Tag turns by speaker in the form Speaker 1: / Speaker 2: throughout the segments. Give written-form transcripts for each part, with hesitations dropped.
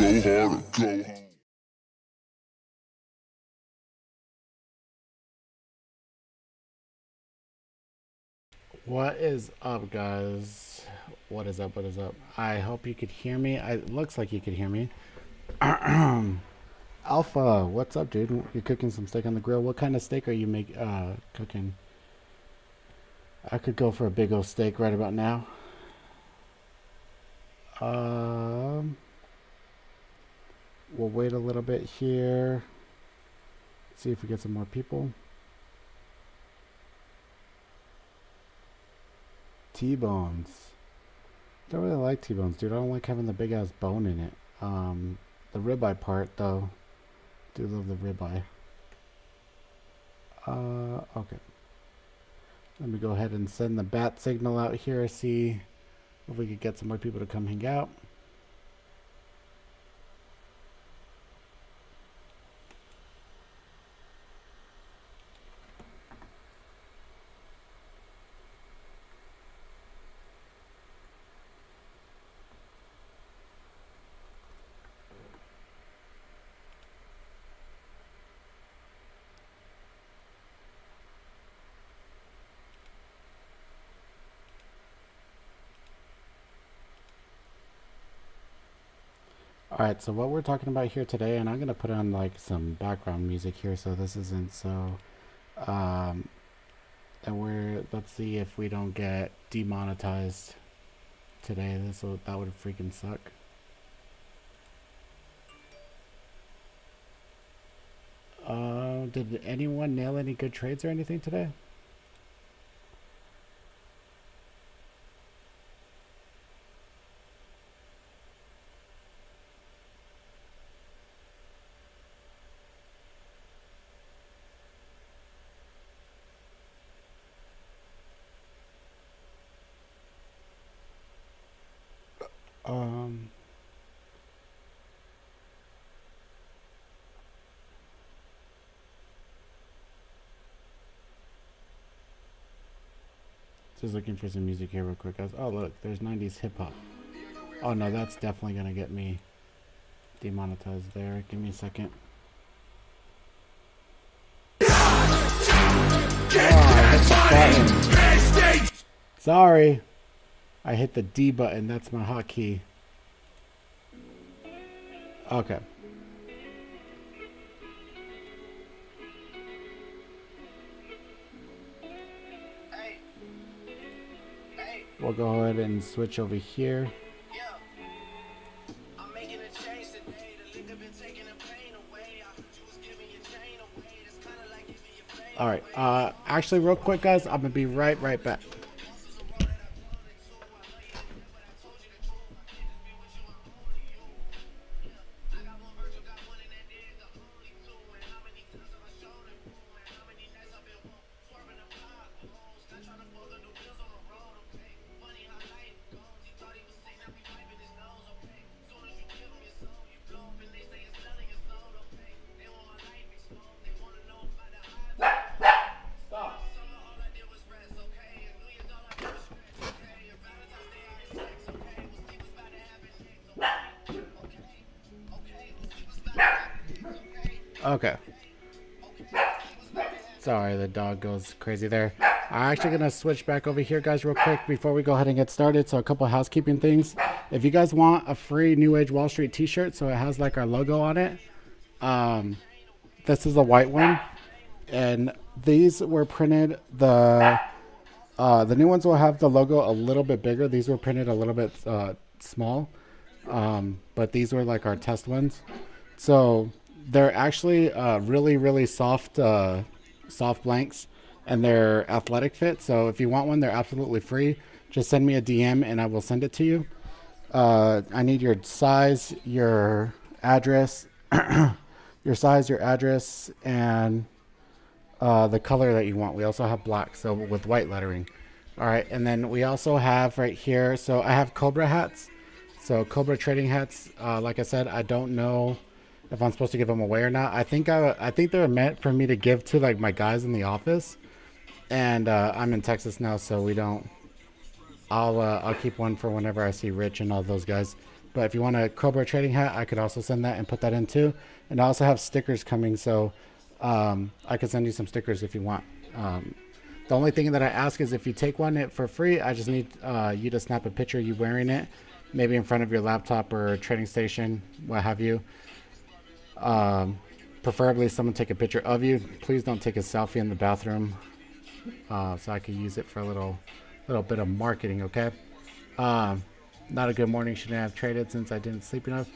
Speaker 1: hard to go home.
Speaker 2: What is up, guys? What is up? What is up? I hope you could hear me. It looks like you could hear me. Alpha, what's up, dude? You're cooking some steak on the grill. What kind of steak are you cooking? I could go for a big old steak right about now. Um, we'll wait a little bit here. See if we get some more people. T-bones. Don't really like T-bones, dude. I don't like having the big ass bone in it. The ribeye part, though. Do love the ribeye. Okay. Let me go ahead and send the bat signal out here. See if we could get some more people to come hang out. Alright, so what we're talking about here today, and I'm going to put on like some background music here so this isn't so, and let's see if we don't get demonetized today. That would freaking suck. Did anyone nail any good trades or anything today? Um, just looking for some music here real quick, guys. Oh, look, there's 90s hip hop. Oh, no, that's definitely going to get me demonetized there. Give me a second. Oh, sorry. I hit the D button. That's my hotkey. Okay. We'll go ahead and switch over here. Alright, actually real quick, guys, I'm gonna be right back. Okay. Sorry, the dog goes crazy there. I'm actually going to switch back over here, guys, real quick before we go ahead and get started. So a couple of housekeeping things. If you guys want a free New Age Wall Street t-shirt, so it has like our logo on it. This is a white one. And these were printed, the new ones will have the logo a little bit bigger. These were printed a little bit small. But these were like our test ones. So they're actually really soft soft blanks, and they're athletic fit. So if you want one, they're absolutely free. Just send me a DM and I will send it to you. I need your size, your address, your size, your address, and the color that you want. We also have black, so with white lettering. All right, and then we also have right here, so I have Cobra hats. So Cobra trading hats, like I said, I don't know if I'm supposed to give them away or not. I think they're meant for me to give to like my guys in the office, and I'm in Texas now, so we don't. I'll keep one for whenever I see Rich and all those guys. But if you want a Cobra trading hat, I could also send that and put that in too. And I also have stickers coming, so I could send you some stickers if you want. The only thing that I ask is if you take one for free, I just need you to snap a picture of you wearing it, maybe in front of your laptop or trading station, what have you. Preferably someone take a picture of you. Please don't take a selfie in the bathroom, so I could use it for a little bit of marketing, okay? Not a good morning. Shouldn't have traded since I didn't sleep enough.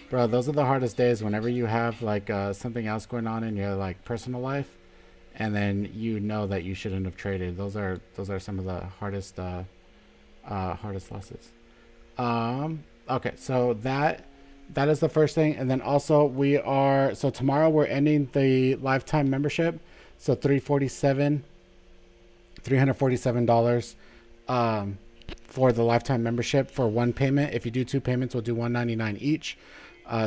Speaker 2: Bro, those are the hardest days whenever you have like something else going on in your like personal life, and then you know that you shouldn't have traded. Those are some of the hardest losses. Okay, so that is the first thing. And then also so tomorrow we're ending the lifetime membership. So $347 for the lifetime membership for one payment. If you do two payments, we'll do $199 each.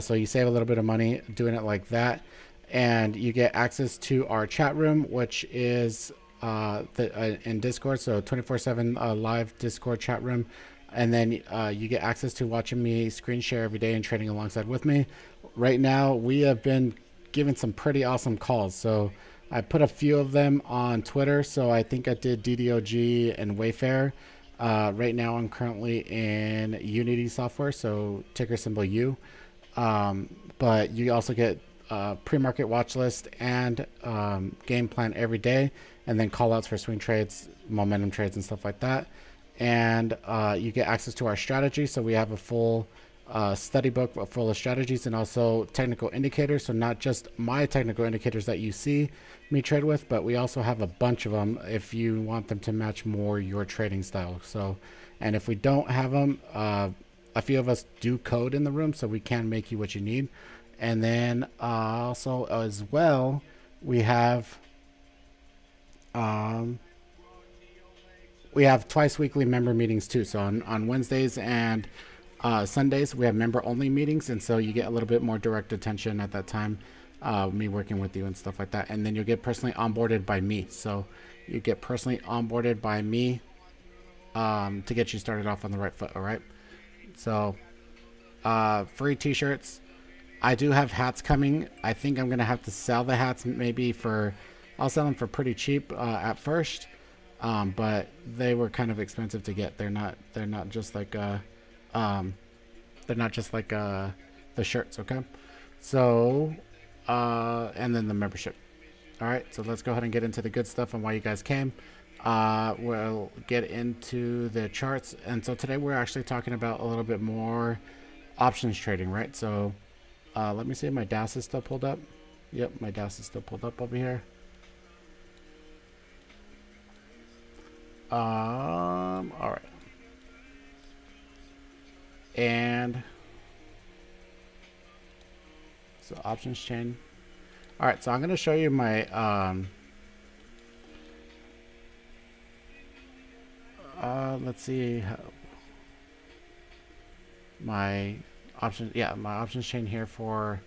Speaker 2: So you save a little bit of money doing it like that. And you get access to our chat room, which is in Discord. So 24/7 live Discord chat room. And then you get access to watching me screen share every day and trading alongside with me. Right now, we have been given some pretty awesome calls. So I put a few of them on Twitter. So I think I did DDOG and Wayfair. Right now, I'm currently in Unity software, so ticker symbol U. But you also get pre-market watch list and game plan every day, and then call outs for swing trades, momentum trades, and stuff like that. And you get access to our strategy. So we have a full study book full of strategies and also technical indicators. So not just my technical indicators that you see me trade with, but we also have a bunch of them if you want them to match more your trading style. So, and if we don't have them, a few of us do code in the room, so we can make you what you need. And then also as well, we have twice weekly member meetings too. So on Wednesdays and Sundays, we have member only meetings. And so you get a little bit more direct attention at that time, me working with you and stuff like that. And then you'll get personally onboarded by me. So you get personally onboarded by me to get you started off on the right foot. All right. So free t-shirts. I do have hats coming. I think I'm going to have to sell the hats I'll sell them for pretty cheap at first. But they were kind of expensive to get. They're not just like the shirts. Okay. So, and then the membership. All right. So let's go ahead and get into the good stuff and why you guys came. We'll get into the charts. And so today we're actually talking about a little bit more options trading, right? So, let me see if my DAS is still pulled up. Yep. My DAS is still pulled up over here. All right. And so options chain. All right. So I'm going to show you my, let's see my options. Yeah. My options chain here for,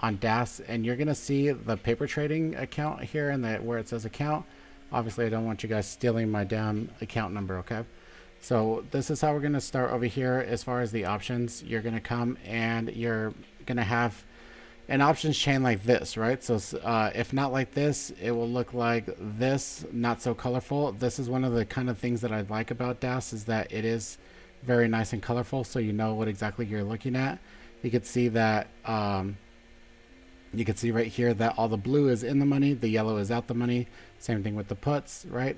Speaker 2: on DAS, and you're going to see the paper trading account here and where it says account. Obviously, I don't want you guys stealing my damn account number, okay? So this is how we're going to start over here. As far as the options, you're going to come and you're going to have an options chain like this, right? So if not like this, it will look like this, not so colorful. This is one of the kind of things that I like about DAS, is that it is very nice and colorful, so you know what exactly you're looking at. You can see that you can see right here that all the blue is in the money, the yellow is out the money. Same thing with the puts, right?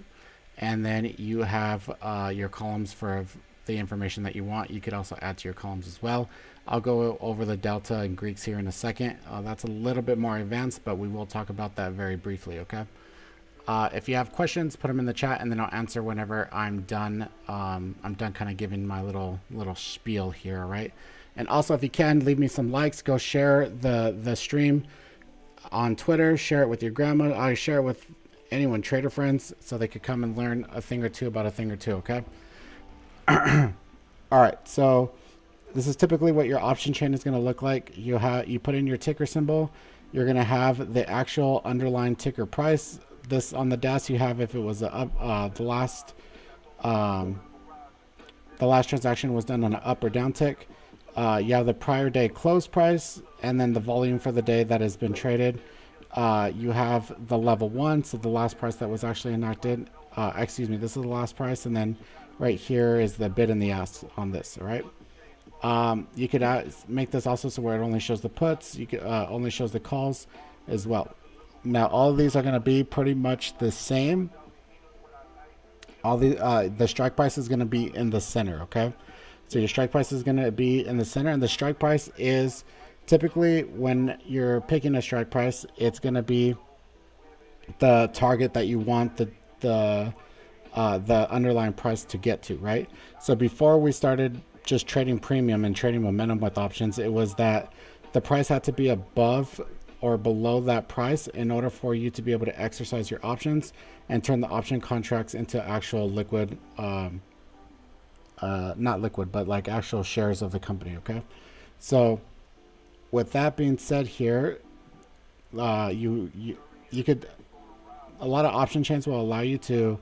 Speaker 2: And then you have your columns for the information that you want. You could also add to your columns as well. I'll go over the delta and Greeks here in a second. That's a little bit more advanced, but we will talk about that very briefly, okay? If you have questions, put them in the chat, and then I'll answer whenever I'm done. I'm done kind of giving my little spiel here, all right? And also, if you can, leave me some likes. Go share the stream on Twitter. Share it with your grandma. I share it with anyone, trader friends, so they could come and learn a thing or two about a thing or two, okay? All right, so this is typically what your option chain is going to look like. You put in your ticker symbol. You're going to have the actual underlying ticker price. This on the DAS you have if it was the the last transaction was done on an up or down tick. You have the prior day close price, and then the volume for the day that has been traded. You have the level 1, so the last price that was actually enacted. Excuse me, this is the last price, and then right here is the bid and the ask on this, all right? You could make this also so where it only shows the puts, you could only shows the calls as well. Now all of these are going to be pretty much the same. All the strike price is going to be in the center, okay? So your strike price is going to be in the center, and the strike price is typically, when you're picking a strike price, it's going to be the target that you want the underlying price to get to, right? So before we started just trading premium and trading momentum with options, it was that the price had to be above or below that price in order for you to be able to exercise your options and turn the option contracts into actual liquid, not liquid, but like actual shares of the company, okay? So with that being said here, you could, a lot of option chains will allow you to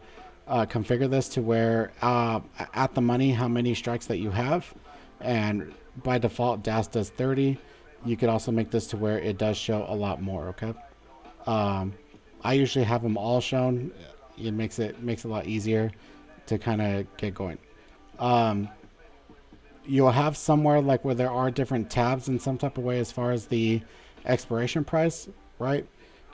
Speaker 2: configure this to where at the money how many strikes that you have, and by default DAS does 30. You could also make this to where it does show a lot more, okay? I usually have them all shown. It makes it a lot easier to kind of get going. You'll have somewhere like where there are different tabs in some type of way as far as the expiration price, right?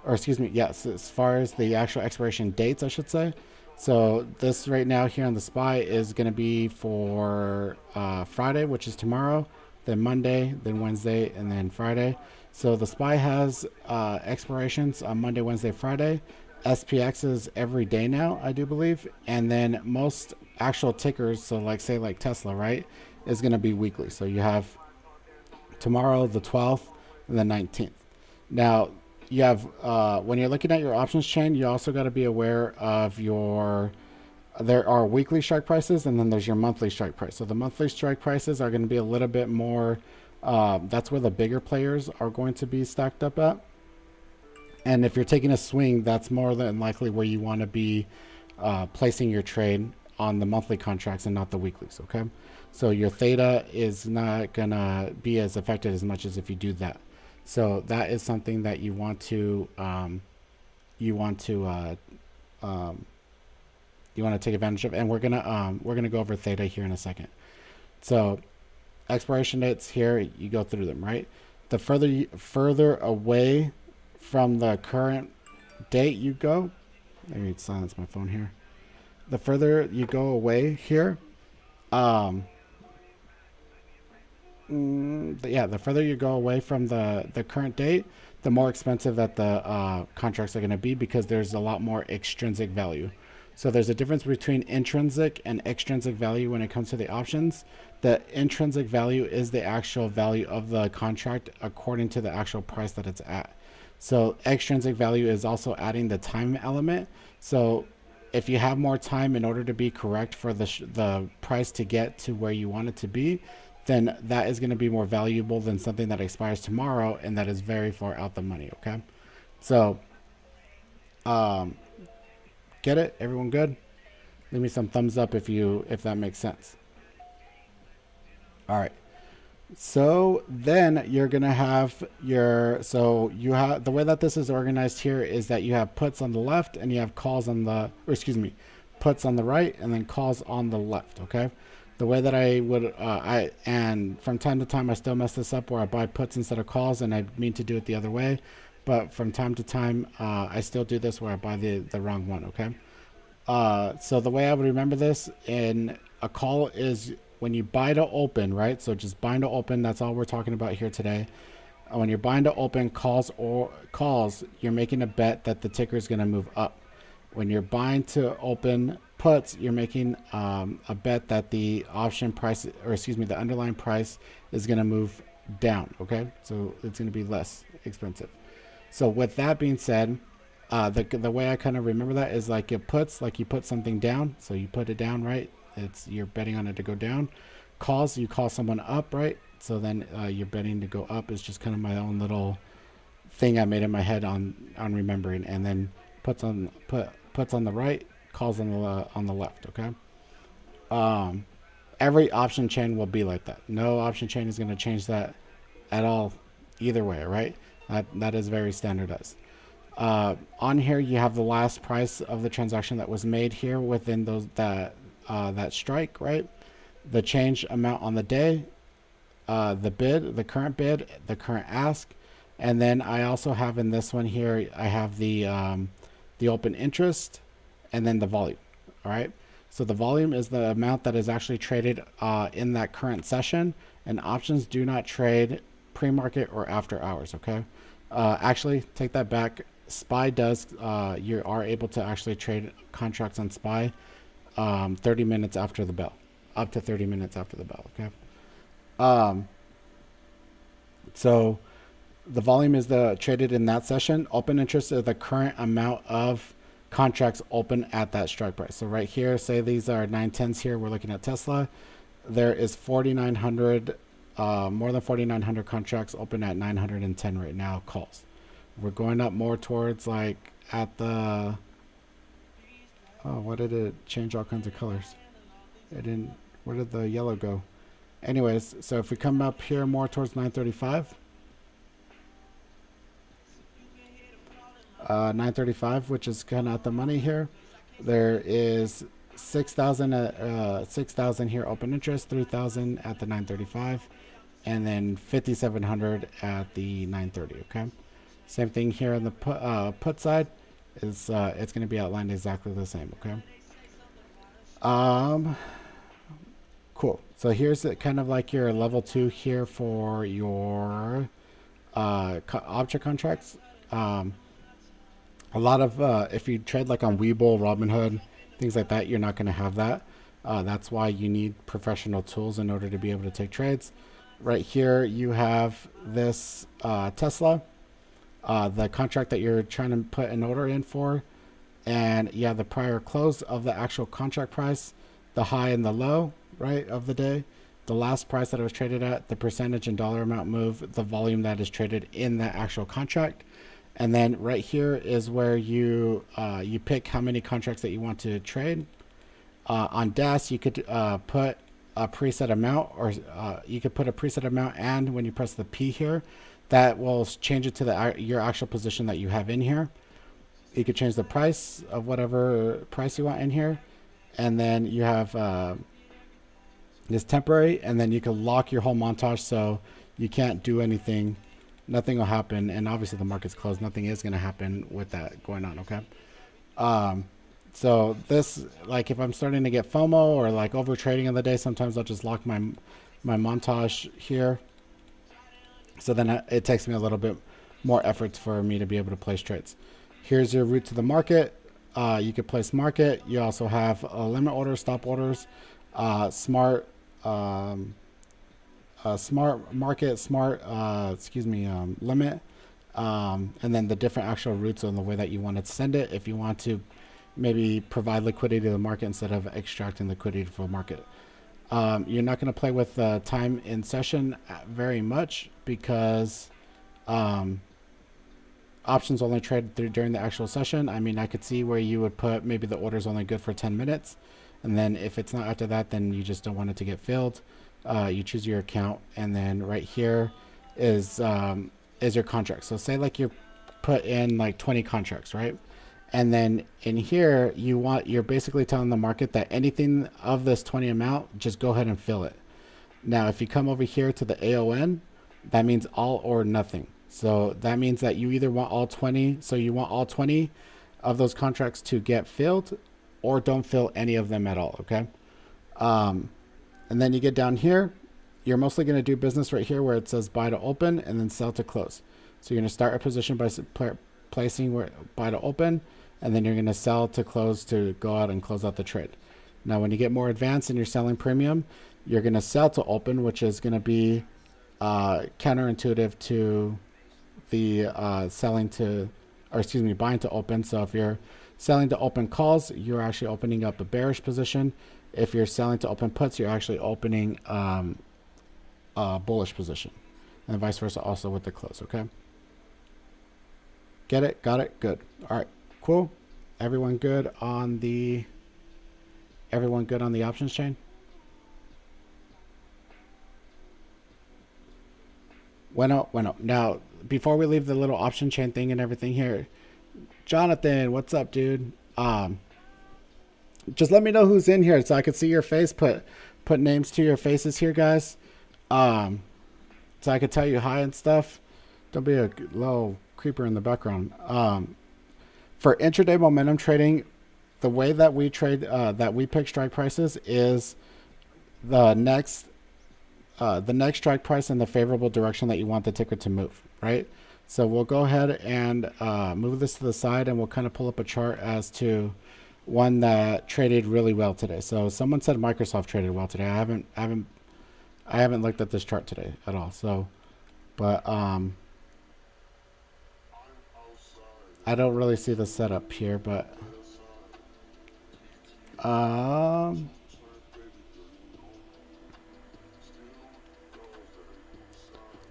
Speaker 2: Or excuse me, yes, as far as the actual expiration dates, I should say. So this right now here on the SPY is going to be for Friday, which is tomorrow, then Monday, then Wednesday, and then Friday. So the SPY has expirations on Monday, Wednesday, Friday. SPX is every day now, I do believe. And then most actual tickers, so like say like Tesla, right, is going to be weekly. So you have tomorrow, the 12th, and the 19th. Now, you have when you're looking at your options chain, you also got to be aware of there are weekly strike prices, and then there's your monthly strike price. So the monthly strike prices are going to be a little bit more, that's where the bigger players are going to be stacked up at. And if you're taking a swing, that's more than likely where you want to be placing your trade on the monthly contracts and not the weeklies, okay? So your theta is not going to be as affected as much as if you do that. So that is something that you want to take advantage of, and we're gonna go over theta here in a second. So expiration dates here, you go through them, right? The further away from the current date you go, let me silence my phone here. The further you go away here, the further you go away from the current date, the more expensive that the contracts are going to be, because there's a lot more extrinsic value. So there's a difference between intrinsic and extrinsic value when it comes to the options. The intrinsic value is the actual value of the contract according to the actual price that it's at. So extrinsic value is also adding the time element. So if you have more time in order to be correct for the price to get to where you want it to be, then that is going to be more valuable than something that expires tomorrow and that is very far out the money, okay? So, get it? Everyone good? Leave me some thumbs up if that makes sense. All right. So then you're going to have the way that this is organized here is that you have puts on the left and you have calls on puts on the right and then calls on the left, okay? The way that I would, and from time to time I still mess this up where I buy puts instead of calls, and I mean to do it the other way, but from time to time I still do this where I buy the wrong one, okay? So the way I would remember this in a call is when you buy to open, right? So just buying to open, that's all we're talking about here today. When you're buying to open calls, you're making a bet that the ticker is going to move up. When you're buying to open puts, you're making a bet that the option price, or excuse me, the underlying price is going to move down, okay? So it's going to be less expensive. So with that being said, the way I kind of remember that is like it puts, like you put something down, so you put it down, right? You're betting on it to go down. Calls, you call someone up, right? So then you're betting to go up. Is just kind of my own little thing I made in my head on remembering. And then puts on the right, calls on the left, okay? Every option chain will be like that. No option chain is going to change that at all either way, right? That is very standardized. On here you have the last price of the transaction that was made here within those that strike, right? The change amount on the day, the bid, the current ask, and then I also have in this one here, I have the open interest and then the volume. All right. So the volume is the amount that is actually traded in that current session, and options do not trade pre-market or after hours. Okay. Actually, take that back. SPY does. You are able to actually trade contracts on SPY 30 minutes after the bell, up to 30 minutes after the bell. Okay. So the volume is the traded in that session. Open interest is the current amount of contracts open at that strike price. So right here, say these are 910s here. We're looking at Tesla. There is 4,900, more than 4,900 contracts open at 910 right now, calls. We're going up more towards like at the, oh, what did it change all kinds of colors? It didn't, where did the yellow go? Anyways, so if we come up here more towards 935, 935, which is kind of at the money here, there is 6,000 here open interest, 3,000 at the 935, and then 5,700 at the 930. Okay, same thing here on the put side is it's going to be outlined exactly the same. Okay. Cool. So here's kind of like your level 2 here for your object contracts. A lot of if you trade like on Webull, Robinhood, things like that, you're not going to have that. That's why you need professional tools in order to be able to take trades. Right here you have this Tesla, the contract that you're trying to put an order in for, and you have the prior close of the actual contract price, the high and the low, right, of the day, the last price that it was traded at, the percentage and dollar amount move, the volume that is traded in that actual contract. And then right here is where you you pick how many contracts that you want to trade. On DAS, you could put a preset amount, or you could put a preset amount, and when you press the P here, that will change it to your actual position that you have in here. You could change the price of whatever price you want in here, and then you have this temporary, and then you can lock your whole montage so you can't do anything. Nothing will happen, and obviously the market's closed. Nothing is going to happen with that going on. Okay. So this, like if I'm starting to get FOMO or like over trading in the day, sometimes I'll just lock my montage here. So then it takes me a little bit more effort for me to be able to place trades. Here's your route to the market. You could place market. You also have limit orders, stop orders, smart market, smart limit, and then the different actual routes on the way that you want to send it. If you want to maybe provide liquidity to the market instead of extracting liquidity from the market. You're not going to play with time in session very much because options only trade during the actual session. I mean, I could see where you would put maybe the order's only good for 10 minutes. And then if it's not after that, then you just don't want it to get filled. You choose your account, and then right here is your contract. So say like you put in like 20 contracts, right? And then in here, you're basically telling the market that anything of this 20 amount, just go ahead and fill it. Now, if you come over here to the AON, that means all or nothing. So that means that you either want all 20, so you want all 20 of those contracts to get filled, or don't fill any of them at all, okay? And then you get down here, you're mostly going to do business right here where it says buy to open and then sell to close. So you're going to start a position by placing where buy to open, and then you're going to sell to close to go out and close out the trade. Now, when you get more advanced and you're selling premium, you're going to sell to open, which is going to be counterintuitive to the buying to open. So if you're selling to open calls, you're actually opening up a bearish position. If you're selling to open puts, you're actually opening a bullish position, and vice versa also with the close. Okay. Get it? Got it? Good. All right. Cool. Everyone good on the options chain? Bueno. Now, before we leave the little option chain thing and everything here, Jonathan, what's up, dude? Just let me know who's in here so I can see your face. Put names to your faces here, guys. So I could tell you hi and stuff. Don't be a little creeper in the background. For intraday momentum trading, the way that we trade, that we pick strike prices is the next strike price in the favorable direction that you want the ticker to move, right? So we'll go ahead and move this to the side, and we'll kind of pull up a chart as to one that traded really well today. So someone said Microsoft traded well today. I haven't looked at this chart today at all. So, but I don't really see the setup here, but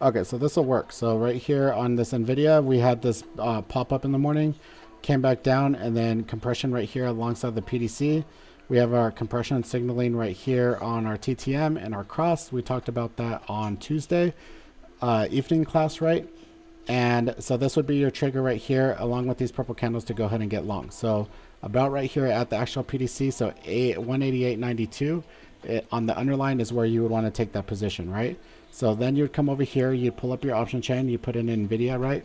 Speaker 2: okay, so this will work. So right here on this NVIDIA, we had this pop up in the morning, came back down, and then compression right here alongside the PDC. We have our compression signaling right here on our TTM and our cross. We talked about that on Tuesday evening class, right? And so this would be your trigger right here along with these purple candles to go ahead and get long. So about right here at the actual PDC, so 188.92 on the underline is where you would want to take that position, right? So then you'd come over here, you'd pull up your option chain, you put in NVIDIA, right?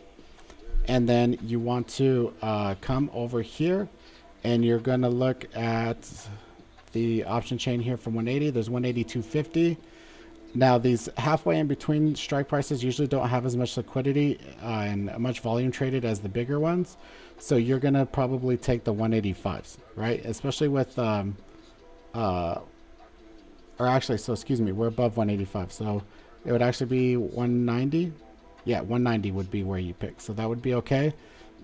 Speaker 2: And then you want to come over here and you're going to look at the option chain here from 180. There's 182.50. Now these halfway in between strike prices usually don't have as much liquidity and much volume traded as the bigger ones. So you're going to probably take the 185s, right? Especially with, or actually, so excuse me, we're above 185. So it would actually be 190. Yeah, 190 would be where you pick. So that would be okay.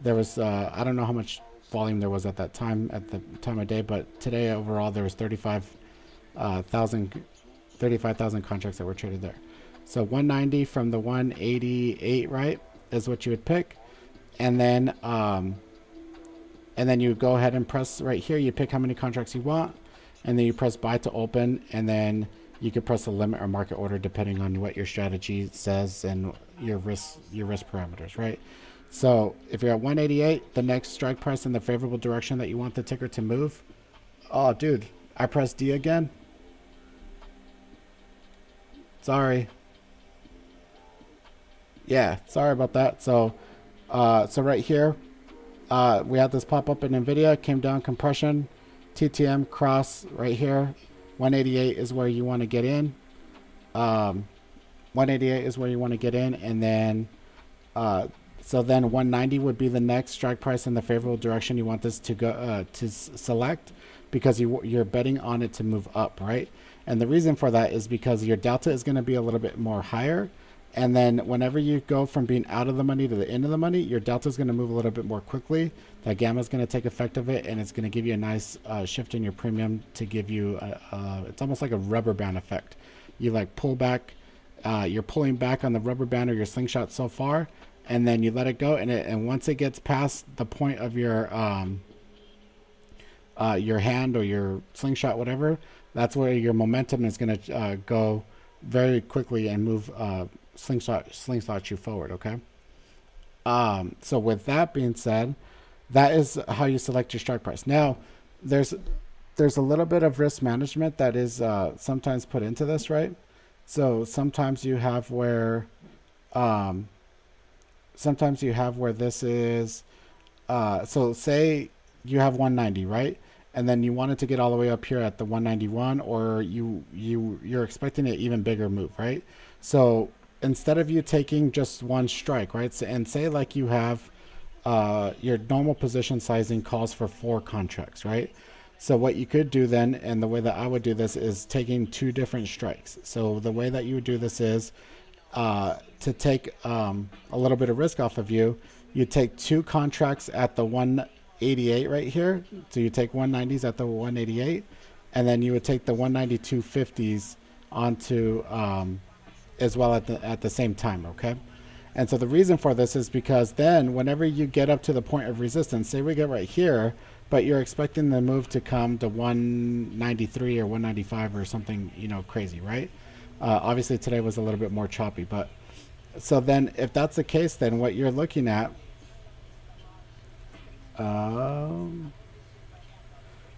Speaker 2: There was, I don't know how much volume there was at that time, at the time of day, but today overall there was 35,000 contracts that were traded there. So 190 from the 188, right, is what you would pick. And then you would go ahead and press right here. You pick how many contracts you want, and then you press buy to open, and then you could press a limit or market order depending on what your strategy says and your risk parameters, right? So if you're at 188, the next strike price in the favorable direction that you want the ticker to move. Oh, dude, I pressed D again. Sorry. Yeah, sorry about that. So right here, we had this pop up in NVIDIA, came down compression, TTM cross right here. 188 is where you want to get in. 188 is where you want to get in, and then so then 190 would be the next strike price in the favorable direction you want this to go to select, because you're betting on it to move up, right? And the reason for that is because your delta is going to be a little bit more higher, and then whenever you go from being out of the money to the end of the money, your delta is going to move a little bit more quickly. That gamma is going to take effect of it, and it's going to give you a nice shift in your premium to give you it's almost like a rubber band effect. You like pull back, you're pulling back on the rubber band or your slingshot so far, and then you let it go, and once it gets past the point of your hand or your slingshot, whatever, that's where your momentum is going to go very quickly and move slingshot you forward. Okay. So with that being said, that is how you select your strike price. Now, there's a little bit of risk management that is sometimes put into this, right? So sometimes you have where this is so say you have 190, right? And then you want it to get all the way up here at the 191, or you're expecting an even bigger move, right? So instead of you taking just one strike, right? So, and say like you have your normal position sizing calls for 4 contracts, right? So what you could do then, and the way that I would do this, is taking 2 different strikes. So the way that you would do this is to take a little bit of risk off of you. You take 2 contracts at the 188 right here. So you take 190s at the 188, and then you would take the 192.50s onto as well at the same time, okay? And so the reason for this is because then whenever you get up to the point of resistance, say we get right here, but you're expecting the move to come to 193 or 195 or something, you know, crazy, right? Obviously today was a little bit more choppy, but So then if that's the case, then what you're looking at, um,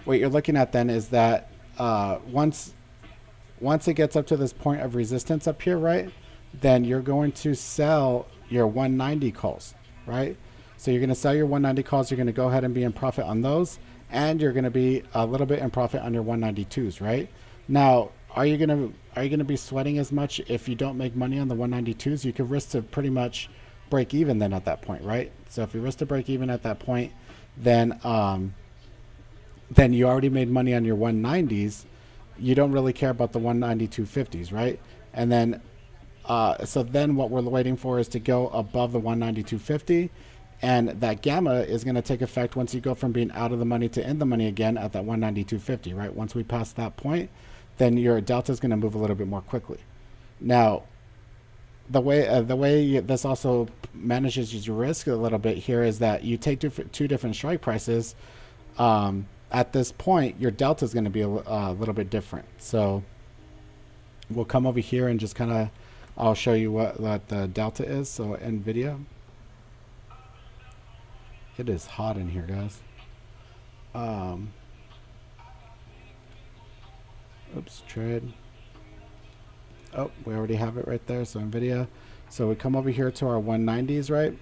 Speaker 2: then is that once it gets up to this point of resistance up here, right, then you're going to sell your 190 calls, right? So you're going to sell your 190 calls. You're going to go ahead and be in profit on those, and you're going to be a little bit in profit on your 192s, right? Now, are you going to be sweating as much if you don't make money on the 192s? You could risk to pretty much break even then at that point, right? So if you risk to break even at that point, then you already made money on your 190s. You don't really care about the 192.50s, right? And then so then what we're waiting for is to go above the 192.50, and that gamma is going to take effect once you go from being out of the money to in the money again at that 192.50, right? Once we pass that point, then your delta is going to move a little bit more quickly. Now, the way this also manages your risk a little bit here is that you take two different strike prices. At this point, your delta is going to be a little bit different. So we'll come over here and just kind of, I'll show you what the delta is. So NVIDIA, it is hot in here, guys. Oops, trade. Oh, we already have it right there. So NVIDIA. So we come over here to our 190s, right?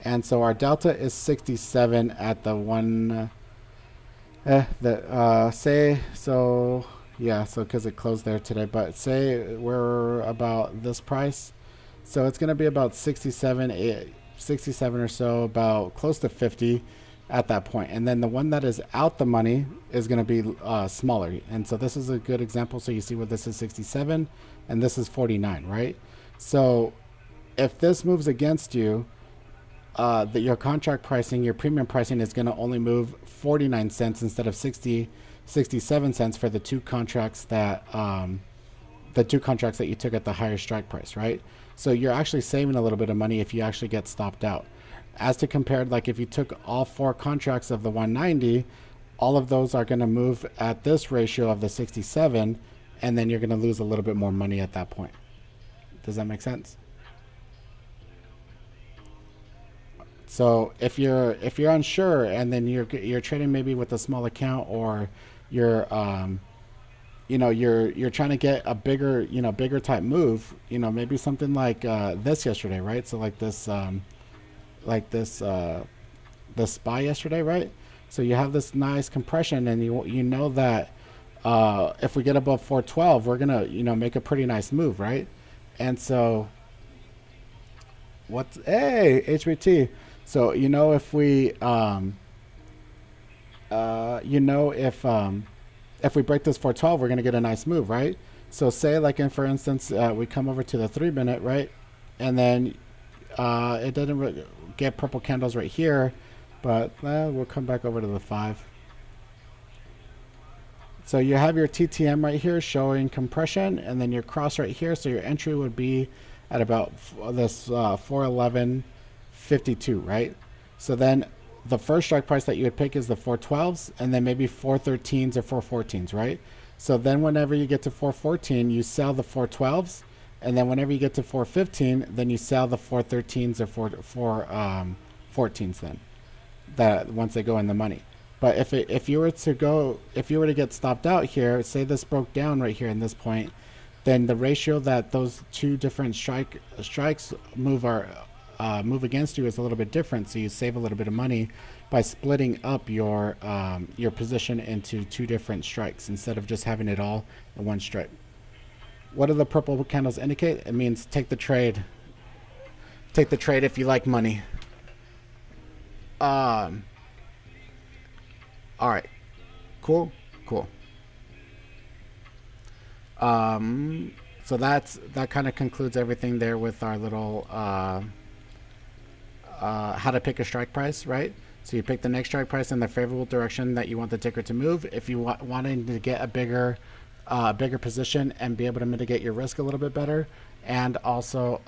Speaker 2: And so our delta is 67 at the one. Say so. Yeah, so because it closed there today, but say we're about this price, so it's going to be about 67 or so, about close to 50 at that point. And then the one that is out the money is going to be smaller. And so this is a good example. So you see what this is 67 and this is 49, right? So if this moves against you, that your contract pricing, your premium pricing is going to only move 49 cents instead of 67 cents for the two contracts that you took at the higher strike price, right? So you're actually saving a little bit of money if you actually get stopped out. As to compared, like if you took all four contracts of the 190, all of those are going to move at this ratio of the 67, and then you're going to lose a little bit more money at that point. Does that make sense? So if you're unsure, and then you're trading maybe with a small account, or you're you're trying to get a bigger type move, maybe something like this yesterday, right? So like this the SPY yesterday, right? So you have this nice compression, and you know that if we get above 412, we're gonna make a pretty nice move, right? And so hey, HBT. So if we if we break this 412, we're gonna get a nice move, right? So say like for instance we come over to the 3-minute, right? And then it doesn't really get purple candles right here, but we'll come back over to the 5. So you have your TTM right here showing compression, and then your cross right here. So your entry would be at about this 411.52, right? So then the first strike price that you would pick is the 412s, and then maybe 413s or 414s, right? So then whenever you get to 414, you sell the 412s, and then whenever you get to 415, then you sell the 413s or 414s then, that once they go in the money. But if you were to get stopped out here, say this broke down right here in this point, then the ratio that those two different strikes move against you is a little bit different. So you save a little bit of money by splitting up your position into two different strikes instead of just having it all in one strike. What do the purple candles indicate? It means take the trade. Take the trade if you like money. All right, cool. So that kind of concludes everything there with our little how to pick a strike price, right? So you pick the next strike price in the favorable direction that you want the ticker to move. If you wanting to get a bigger position and be able to mitigate your risk a little bit better, and also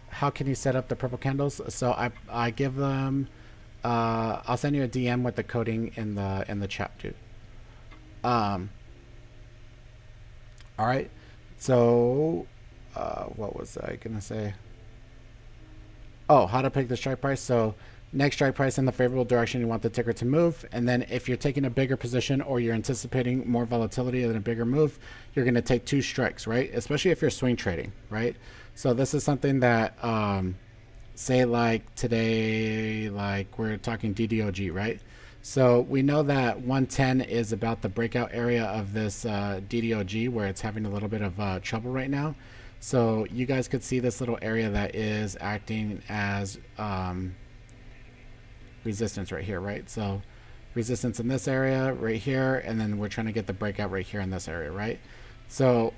Speaker 2: how can you set up the purple candles? So I give them. I'll send you a DM with the coding in the chat, dude. All right. So what was I gonna say? Oh, how to pick the strike price. So next strike price in the favorable direction you want the ticker to move. And then if you're taking a bigger position or you're anticipating more volatility than a bigger move, you're going to take 2 strikes, right? Especially if you're swing trading, right? So this is something that, say like today, like we're talking DDOG, right? So we know that 110 is about the breakout area of this DDOG where it's having a little bit of trouble right now. So you guys could see this little area that is acting as resistance right here, right? So resistance in this area right here, and then we're trying to get the breakout right here in this area, right? So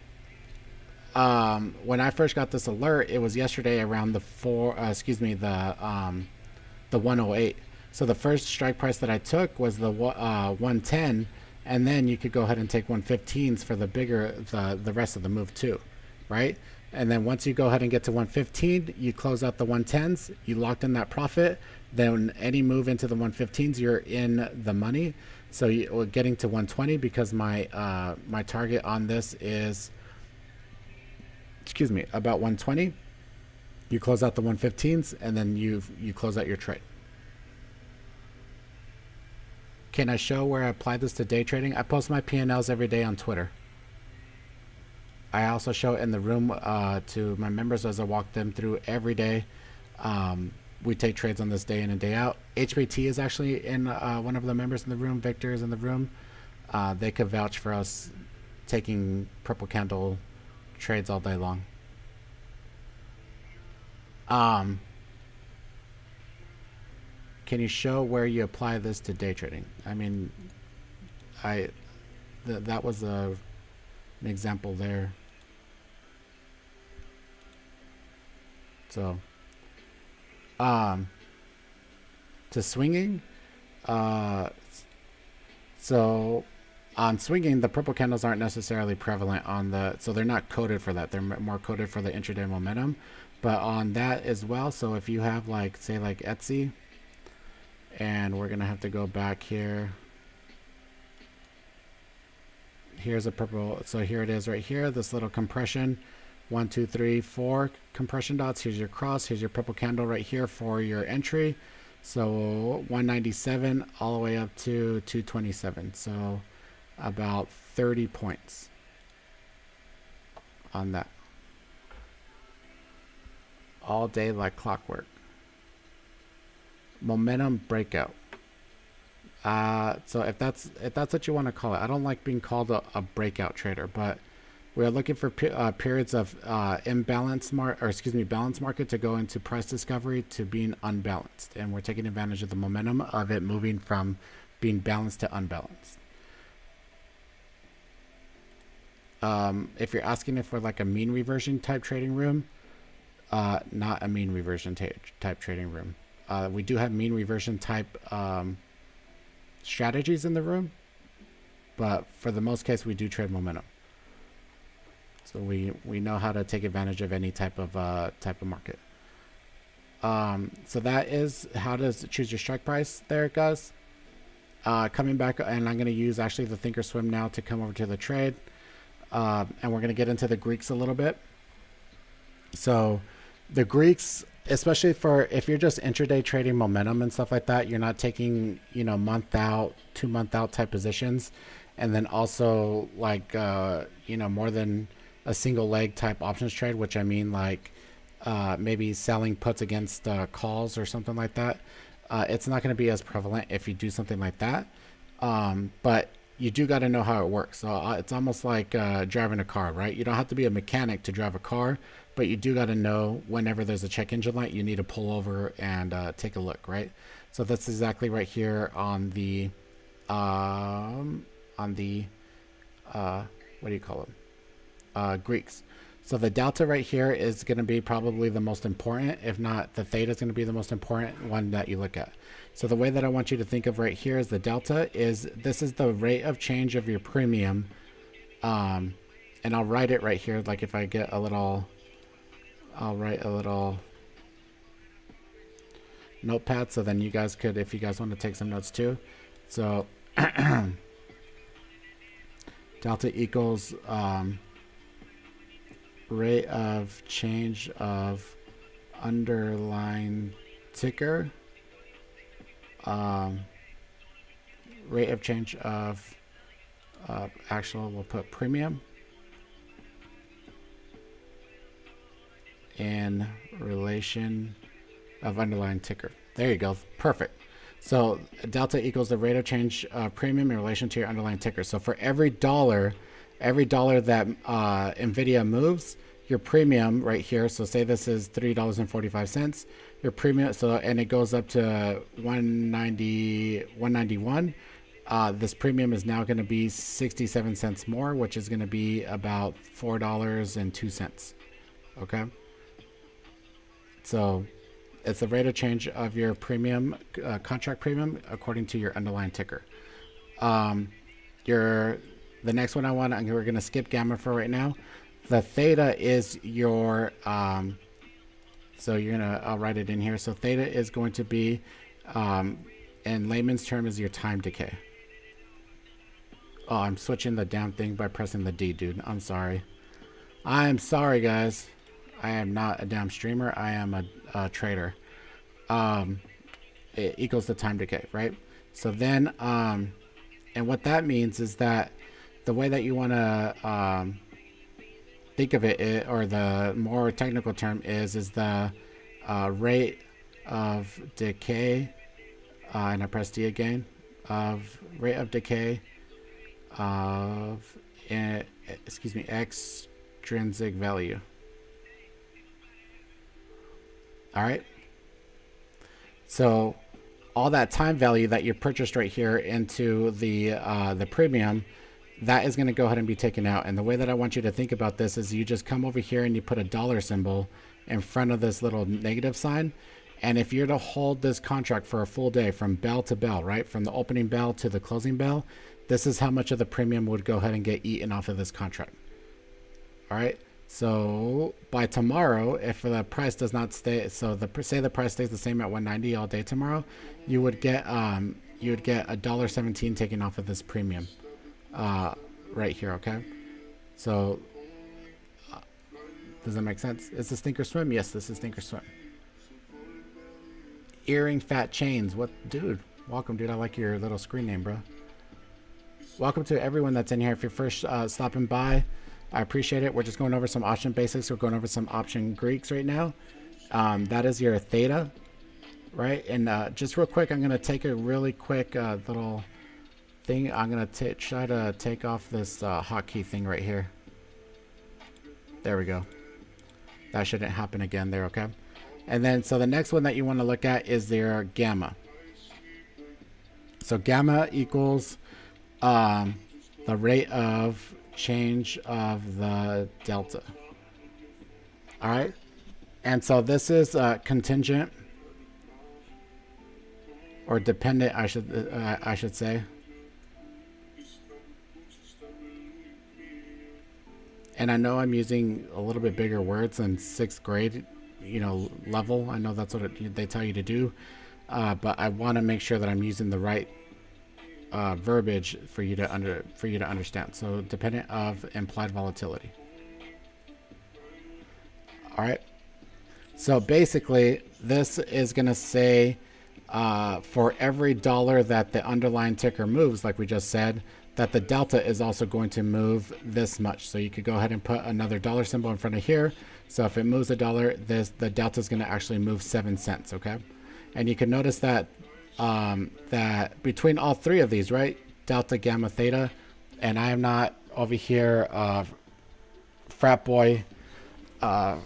Speaker 2: when I first got this alert, it was yesterday around the 108. So the first strike price that I took was the 110, and then you could go ahead and take 115s for the bigger the rest of the move too, right? And then once you go ahead and get to 115, you close out the 110s, you locked in that profit. Then any move into the 115s, you're in the money. So we're getting to 120 because my my target on this is, excuse me, about 120. You close out the 115s, and then you close out your trade. Can I show where I apply this to day trading? I post my P&Ls every day on Twitter. I also show it in the room to my members as I walk them through every day. We take trades on this day in and day out. HBT is actually in one of the members in the room. Victor is in the room. They could vouch for us taking purple candle trades all day long. Can you show where you apply this to day trading? I mean, that was an example there. So, to swinging, so on swinging, the purple candles aren't necessarily prevalent on the, so they're not coded for that. They're more coded for the intraday momentum, but on that as well. So if you have like, say like Etsy, and we're gonna have to go back here. Here's a purple, so here it is right here, this little compression. 1, 2, 3, 4 compression dots. Here's your cross. Here's your purple candle right here for your entry. So 197 all the way up to 227. So about 30 points on that. All day like clockwork. Momentum breakout. So if that's what you want to call it, I don't like being called a breakout trader, but we are looking for periods of balance market to go into price discovery to being unbalanced, and we're taking advantage of the momentum of it moving from being balanced to unbalanced. If you're asking if we're like a mean reversion type trading room, not a mean reversion type trading room. We do have mean reversion type strategies in the room, but for the most case, we do trade momentum. So we know how to take advantage of any type of market. So that is how to choose your strike price there, guys. Coming back, and I'm going to use actually the Thinkorswim now to come over to the trade, and we're going to get into the Greeks a little bit. So the Greeks, especially for if you're just intraday trading momentum and stuff like that, you're not taking, you know, month out, 2 month out type positions, and then also like you know, more than a single leg type options trade, which I mean like maybe selling puts against calls or something like that. It's not going to be as prevalent if you do something like that, but you do got to know how it works. So it's almost like driving a car, right? You don't have to be a mechanic to drive a car, but you do got to know whenever there's a check engine light, you need to pull over and take a look, right? So that's exactly right here on the what do you call them? Greeks. So the delta right here is going to be probably the most important, if not the theta is going to be the most important one that you look at. So the way that I want you to think of right here is the delta is, this is the rate of change of your premium. And I'll write it right here. Like if I get a little, I'll write a little notepad, so then you guys could, if you guys want to take some notes too. So delta equals rate of change of underlying ticker, rate of change of we'll put premium in relation of underlying ticker. There you go. Perfect. So delta equals the rate of change of premium in relation to your underlying ticker. So for every dollar that NVIDIA moves, your premium right here, so say this is $3.45, your premium, so, and it goes up to 191, this premium is now going to be 67 cents more, which is going to be about $4.02. Okay. So it's the rate of change of your premium, contract premium, according to your underlying ticker. The next one we're going to skip gamma for right now. The theta is your, so I'll write it in here. So theta is going to be, in layman's term, is your time decay. Oh, I'm switching the damn thing by pressing the D, dude. I'm sorry. I'm sorry, guys. I am not a damn streamer. I am a trader. It equals the time decay, right? So then, and what that means is that the way that you want to think of it, or the more technical term is the rate of decay, and I press D again, of rate of decay of, extrinsic value. All right. So all that time value that you purchased right here into the premium, that is going to go ahead and be taken out. And the way that I want you to think about this is you just come over here and you put a dollar symbol in front of this little negative sign. And if you're to hold this contract for a full day from bell to bell, right, from the opening bell to the closing bell, this is how much of the premium would go ahead and get eaten off of this contract. All right. So by tomorrow, if the price does not stay, so say the price stays the same at 190 all day tomorrow, you would get $1.17 taken off of this premium, right here. Okay. So does that make sense? Is this Think or Swim? Yes, this is Think or Swim. Earring fat chains. What, dude? Welcome, dude. I like your little screen name, bro. Welcome to everyone that's in here. If you're first stopping by, I appreciate it. We're just going over some option basics. We're going over some option Greeks right now. That is your theta, right? And just real quick, I'm going to take a really quick little thing. I'm going to try to take off this hotkey thing right here. There we go. That shouldn't happen again there, okay? And then, so the next one that you want to look at is their gamma. So gamma equals the rate of change of the delta. All right. And so this is contingent or dependent, I should say. And I know I'm using a little bit bigger words than 6th grade, level. I know that's what they tell you to do, but I want to make sure that I'm using the right verbiage for you to understand. So dependent of implied volatility. All right. So basically, this is going to say for every dollar that the underlying ticker moves, like we just said, that the delta is also going to move this much. So you could go ahead and put another dollar symbol in front of here. So if it moves a dollar, the delta is going to actually move 7 cents. Okay. And you can notice that that between all three of these, right, delta, gamma, theta, and I am not over here frat boy over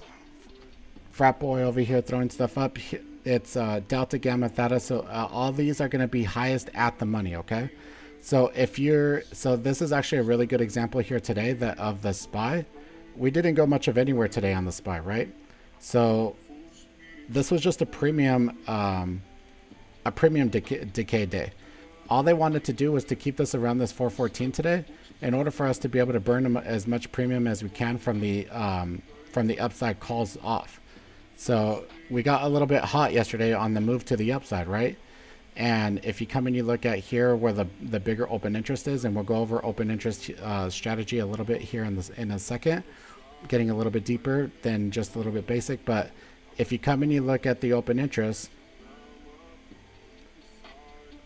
Speaker 2: here throwing stuff up. It's delta, gamma, theta. So all these are going to be highest at the money. Okay. So so this is actually a really good example here today of the SPY. We didn't go much of anywhere today on the SPY, right? So this was just a premium decay day. All they wanted to do was to keep this around this 414 today in order for us to be able to burn as much premium as we can from the upside calls off. So we got a little bit hot yesterday on the move to the upside, right? And if you come and you look at here where the bigger open interest is, and we'll go over open interest strategy a little bit here in a second. getting a little bit deeper than just a little bit basic. But if you come and you look at the open interest,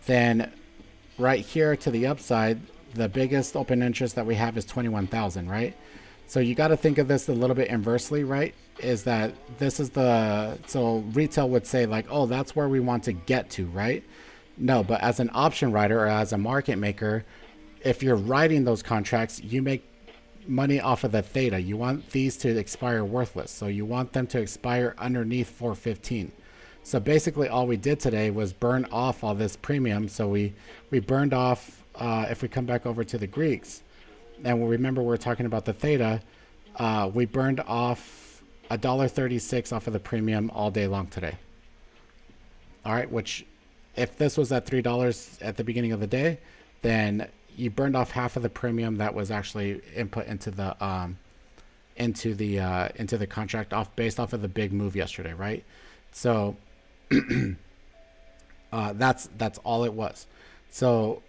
Speaker 2: then right here to the upside, the biggest open interest that we have is 21,000, right? So you got to think of this a little bit inversely, right? Is that this is so retail would say like, oh, that's where we want to get to, right? No, but as an option writer or as a market maker, if you're writing those contracts, you make money off of the theta. You want these to expire worthless. So you want them to expire underneath 415. So basically all we did today was burn off all this premium. So we burned off, if we come back over to the Greeks, and we'll remember we're talking about the theta, we burned off $1.36 off of the premium all day long today. All right, which if this was at $3 at the beginning of the day, then you burned off half of the premium that was actually input into the contract based off of the big move yesterday, right? So that's all it was. So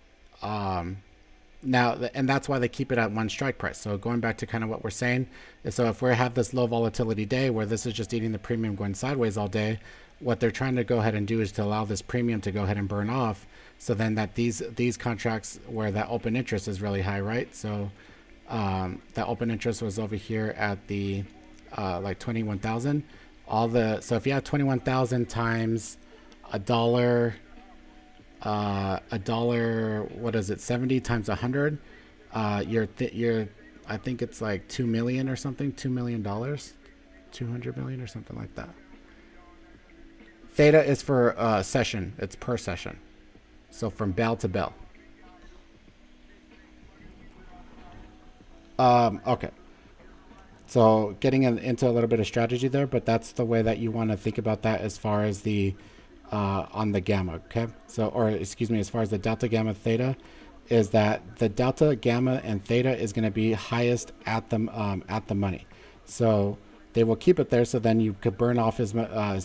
Speaker 2: now, and that's why they keep it at one strike price. So going back to kind of what we're saying, so if we have this low volatility day where this is just eating the premium going sideways all day, what they're trying to go ahead and do is to allow this premium to go ahead and burn off. So then that these contracts where that open interest is really high, right? So that open interest was over here at the like 21,000. So if you have 21,000 times $1, what is it, 70 times 100, you're I think it's like 2 million or something, $2 million, 200 million or something like that. Theta is for session, it's per session. So from bell to bell. Okay. So getting into a little bit of strategy there, but that's the way that you want to think about that as far as the on the gamma, okay? So, or excuse me, as far as the delta, gamma, theta, is that the delta, gamma, and theta is going to be highest at the money. So they will keep it there, so then you could burn off as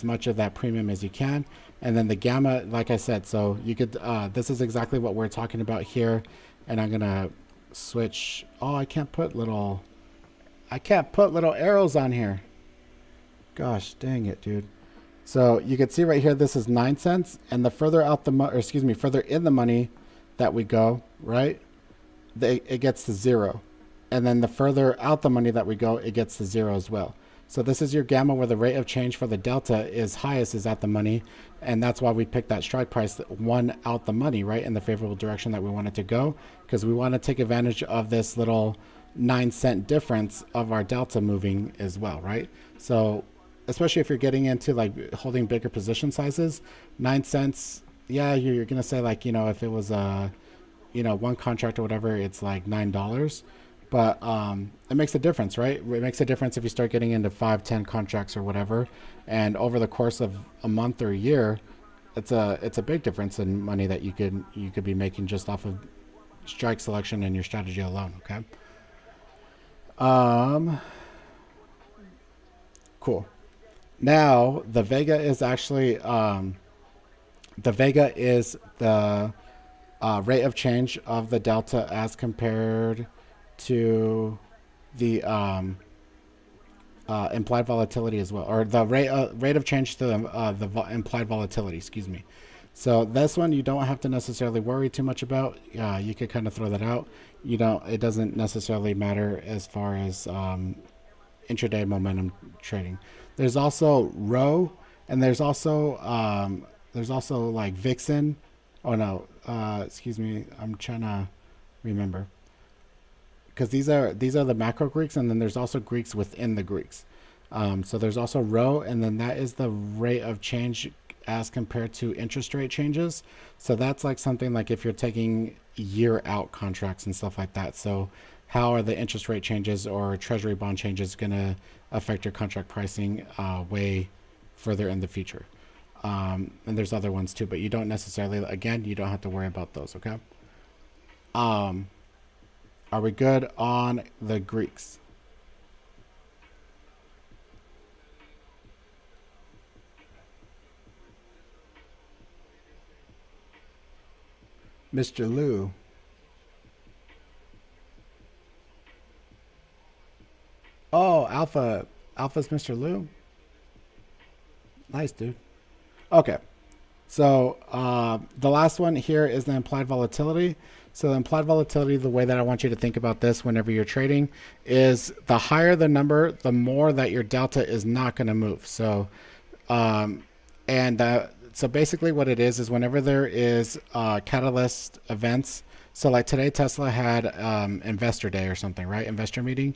Speaker 2: much of that premium as you can. And then the gamma, like I said, so you could, this is exactly what we're talking about here. And I'm going to switch. Oh, I can't put little arrows on here. Gosh, dang it, dude. So you can see right here, this is 9 cents. And the further out further in the money that we go, right, it gets to 0. And then the further out the money that we go, it gets to 0 as well. So this is your gamma where the rate of change for the delta is highest, is at the money. And that's why we picked that strike price, one out the money, right, in the favorable direction that we want it to go, because we want to take advantage of this little 9-cent difference of our delta moving as well, right? So especially if you're getting into like holding bigger position sizes, 9 cents, yeah, you're going to say like, if it was one contract or whatever, it's like $9. But it makes a difference, right? It makes a difference if you start getting into 5-10 contracts or whatever, and over the course of a month or a year, it's a big difference in money that you could be making just off of strike selection and your strategy alone. Okay. Cool. Now the Vega is actually the rate of change of the delta as compared to the implied volatility as well, or the rate of change to the implied volatility, excuse me. So this one you don't have to necessarily worry too much about. You could kind of throw that out. It doesn't necessarily matter as far as intraday momentum trading. There's also row, and there's also like Vixen. Oh no, excuse me, I'm trying to remember, because these are the macro Greeks, and then there's also Greeks within the Greeks. So there's also row, and then that is the rate of change as compared to interest rate changes. So that's like something like if you're taking year out contracts and stuff like that. So how are the interest rate changes or treasury bond changes going to affect your contract pricing way further in the future? And there's other ones too, but you don't necessarily, again, you don't have to worry about those. Okay. Are we good on the Greeks? Mr. Lou. Oh, Alpha's Mr. Lou. Nice, dude. Okay. So the last one here is the implied volatility. So the implied volatility, the way that I want you to think about this whenever you're trading is the higher the number, the more that your delta is not going to move. So, so basically what it is whenever there is catalyst events. So like today, Tesla had investor day or something, right? Investor meeting.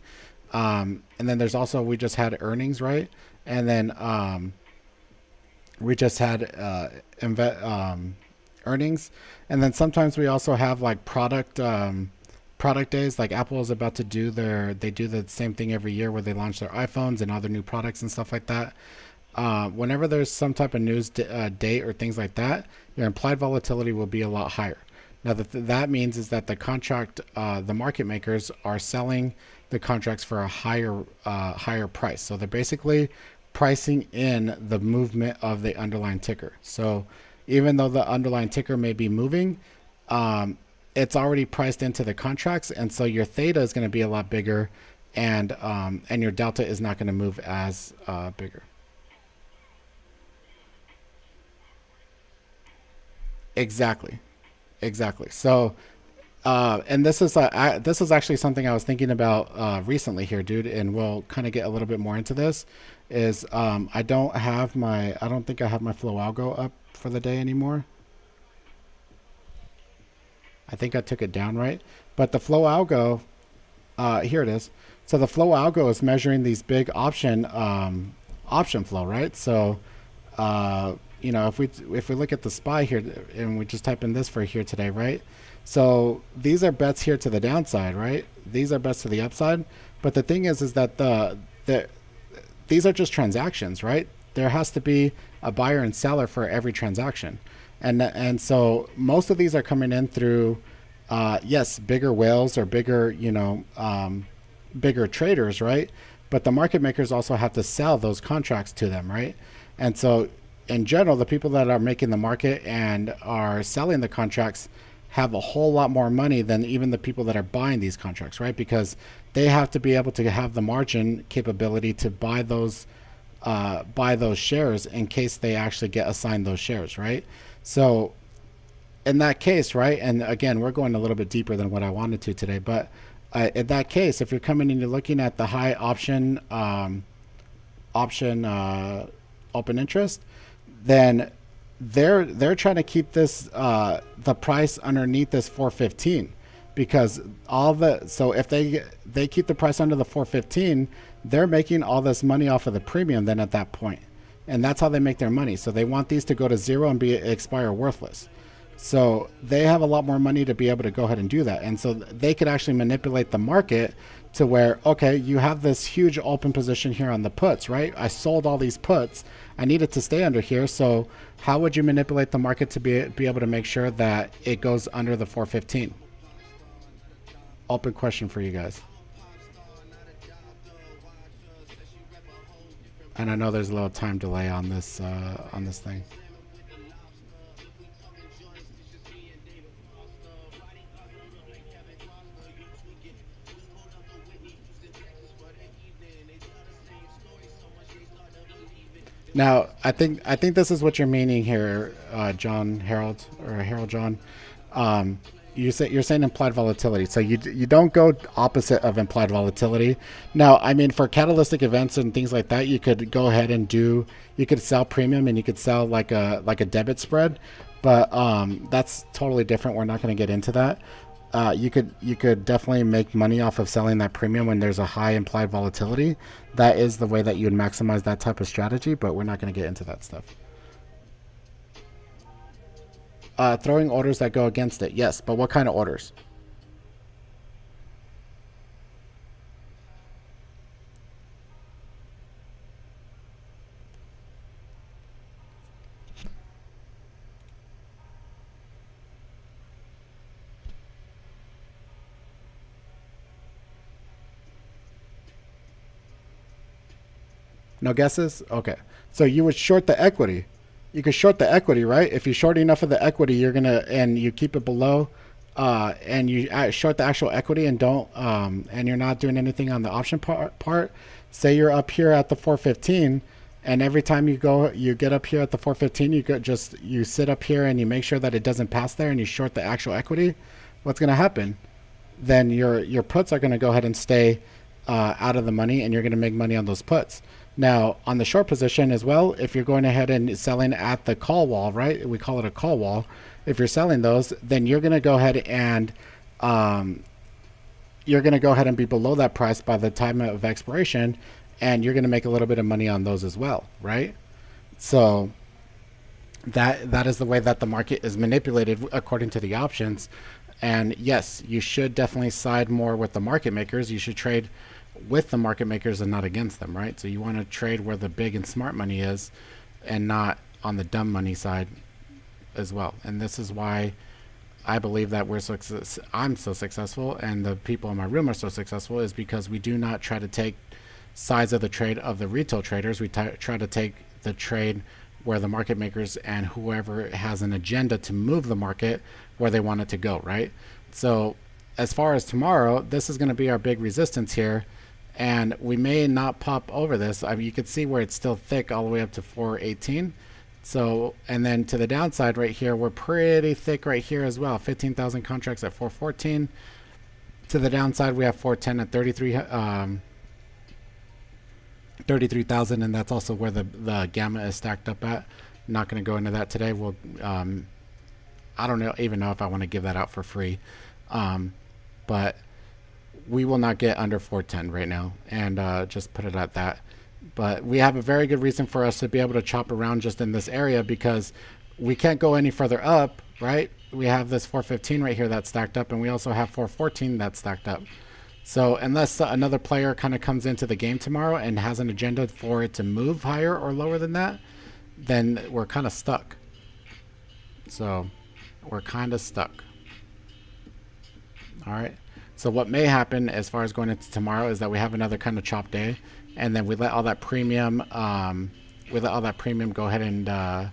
Speaker 2: And then there's also, we just had earnings, right? And then we just had earnings, and then sometimes we also have like product days. Like Apple is about to do they do the same thing every year where they launch their iPhones and other new products and stuff like that. Whenever there's some type of news date or things like that, your implied volatility will be a lot higher. Now that means is that the market makers are selling the contracts for a higher price. So they're basically pricing in the movement of the underlying ticker. So even though the underlying ticker may be moving, it's already priced into the contracts, and so your theta is going to be a lot bigger, and your delta is not going to move as bigger. Exactly. So, and this is actually something I was thinking about recently here, dude, and we'll kind of get a little bit more into this. Is I don't think I have my flow algo up for the day anymore. I think I took it down, right? But the flow algo, here it is. So the flow algo is measuring these big option flow, right? So you know, if we look at the SPY here and we just type in this for here today, right? So these are bets here to the downside, right? These are bets to the upside. But the thing is that these are just transactions, right? There has to be a buyer and seller for every transaction. And so most of these are coming in through, yes, bigger whales or bigger, bigger traders, right? But the market makers also have to sell those contracts to them, right? And so in general, the people that are making the market and are selling the contracts have a whole lot more money than even the people that are buying these contracts, right? Because they have to be able to have the margin capability to buy those shares in case they actually get assigned those shares, right? So in that case, right, and again, we're going a little bit deeper than what I wanted to today, but in that case, if you're coming and you're looking at the high option open interest, then they're trying to keep this the price underneath this 415, because so if they keep the price under the 415, they're making all this money off of the premium then at that point, and that's how they make their money. So they want these to go to zero and expire worthless. So they have a lot more money to be able to go ahead and do that, and so they could actually manipulate the market to where, okay, you have this huge open position here on the puts, right? I sold all these puts. I need it to stay under here. So how would you manipulate the market to be able to make sure that it goes under the 415? Open question for you guys. And I know there's a little time delay on this thing. Now, I think this is what you're meaning here, John Harold, or Harold John. You're saying implied volatility. So you don't go opposite of implied volatility. Now, I mean, for catalytic events and things like that, you could go ahead and you could sell premium and you could sell like a debit spread, but that's totally different. We're not going to get into that. You could definitely make money off of selling that premium when there's a high implied volatility. That is the way that you would maximize that type of strategy, but we're not going to get into that stuff. Throwing orders that go against it, yes, but what kind of orders? No guesses? Okay. So you would short the equity. You could short the equity, right? If you short enough of the equity, and you keep it below, and you short the actual equity and don't, and you're not doing anything on the option part, say you're up here at the 415, and every time you get up here at the 415, you sit up here and you make sure that it doesn't pass there, and you short the actual equity. What's going to happen? Then your puts are going to go ahead and stay out of the money, and you're going to make money on those puts. Now, on the short position as well, if you're going ahead and selling at the call wall, right? We call it a call wall. If you're selling those, then you're going to go ahead and be below that price by the time of expiration, and you're going to make a little bit of money on those as well, right? So that is the way that the market is manipulated according to the options. And yes, you should definitely side more with the market makers. You should trade with the market makers and not against them, right? So you want to trade where the big and smart money is, and not on the dumb money side as well. And this is why I believe that I'm so successful, and the people in my room are so successful, is because we do not try to take sides of the trade of the retail traders. We try to take the trade where the market makers and whoever has an agenda to move the market where they want it to go, right? So as far as tomorrow, this is going to be our big resistance here, and we may not pop over this. I mean, you can see where it's still thick all the way up to 418. So, and then to the downside right here, we're pretty thick right here as well. 15,000 contracts at 414. To the downside, we have 410 at 33,000, and that's also where the gamma is stacked up at. I'm not going to go into that today. We'll, I don't even know if I want to give that out for free, but we will not get under 410 right now, and just put it at that. But we have a very good reason for us to be able to chop around just in this area, because we can't go any further up, right? We have this 415 right here that's stacked up, and we also have 414 that's stacked up. So unless another player kind of comes into the game tomorrow and has an agenda for it to move higher or lower than that, then we're kind of stuck. So we're kind of stuck. All right. So what may happen as far as going into tomorrow is that we have another kind of chop day, and then we let all that premium, go ahead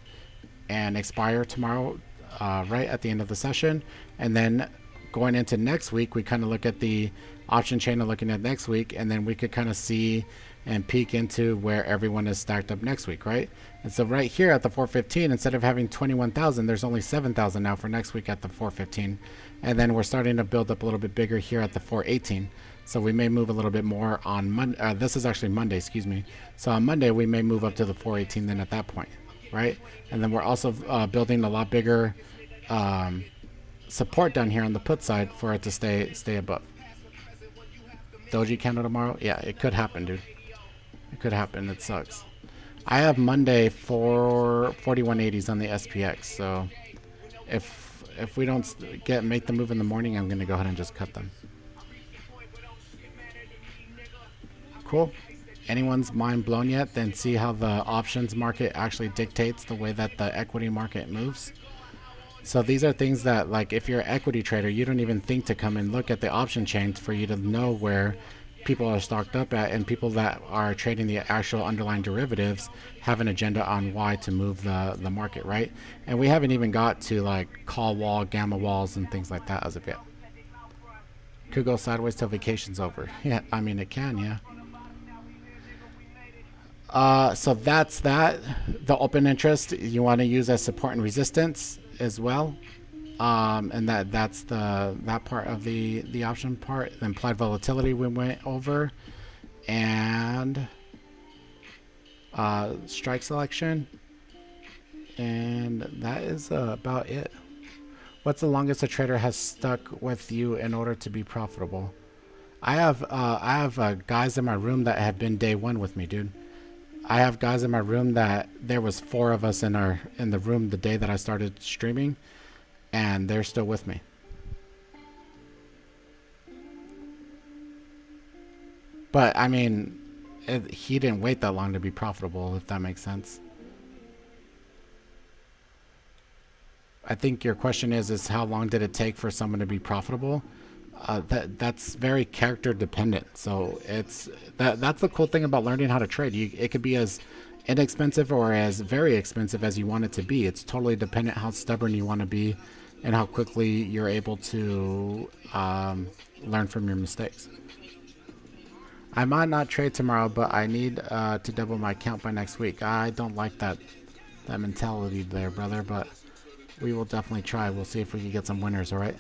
Speaker 2: and expire tomorrow, right at the end of the session. And then going into next week, we kind of look at the option chain of looking at next week, and then we could kind of see and peek into where everyone is stacked up next week, right? And so right here at the 415, instead of having 21,000, there's only 7,000 now for next week at the 415. And then we're starting to build up a little bit bigger here at the 418. So we may move a little bit more on Monday. This is actually Monday, excuse me. So on Monday, we may move up to the 418 then at that point, right? And then we're also building a lot bigger support down here on the put side for it to stay above. Doji candle tomorrow? Yeah, it could happen, dude. It could happen. It sucks. I have Monday for 4180s on the SPX, so if we don't make the move in the morning, I'm going to go ahead and just cut them. Cool. Anyone's mind blown yet? Then see how the options market actually dictates the way that the equity market moves. So these are things that, like, if you're an equity trader, you don't even think to come and look at the option chains for you to know where people are stocked up at, and people that are trading the actual underlying derivatives have an agenda on why to move the market, right? And we haven't even got to like call wall, gamma walls, and things like that as of yet. Could go sideways till vacation's over. Yeah, I mean it can, yeah. So that's that. The open interest you want to use as support and resistance as well, and that's that part of the option part. The implied volatility we went over, and strike selection, and that is about it. What's the longest a trader has stuck with you in order to be profitable? I have guys in my room that have been day one with me, dude. I have guys in my room that there was 4 of us in the room the day that I started streaming, and they're still with me. But I mean, he didn't wait that long to be profitable, if that makes sense. I think your question is how long did it take for someone to be profitable? That's very character dependent. So that's the cool thing about learning how to trade. It could be as inexpensive or as very expensive as you want it to be. It's totally dependent how stubborn you want to be and how quickly you're able to learn from your mistakes. I might not trade tomorrow, but I need to double my account by next week. I don't like that mentality there, brother, but we will definitely try. We'll see if we can get some winners, all right?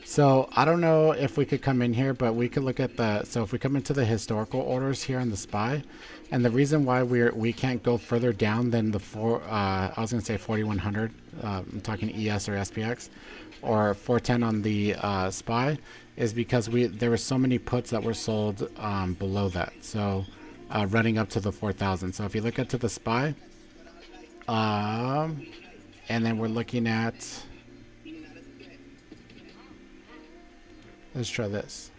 Speaker 2: So I don't know if we could come in here, but we could look at the, so if we come into the historical orders here on the SPY, and the reason why we can't go further down than the I was going to say 4100, I'm talking ES or SPX, or 410 on the SPY, is because there were so many puts that were sold below that, so running up to the 4000. So if you look at to the SPY, and then we're looking at, let's try this.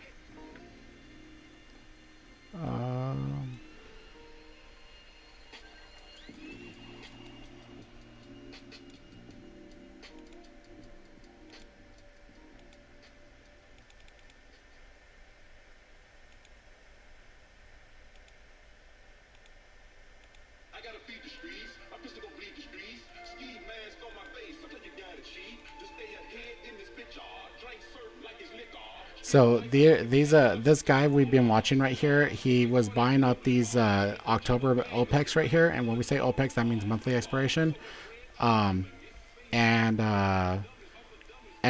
Speaker 1: I gotta feed the streets. I'm just gonna bleed the streets. Ski mask on my face. I'm like you gotta cheat. Just stay ahead in this bitch. Drink surf like it's liquor.
Speaker 2: So this guy we've been watching right here, he was buying up these October OPEX right here, and when we say OPEX, that means monthly expiration, and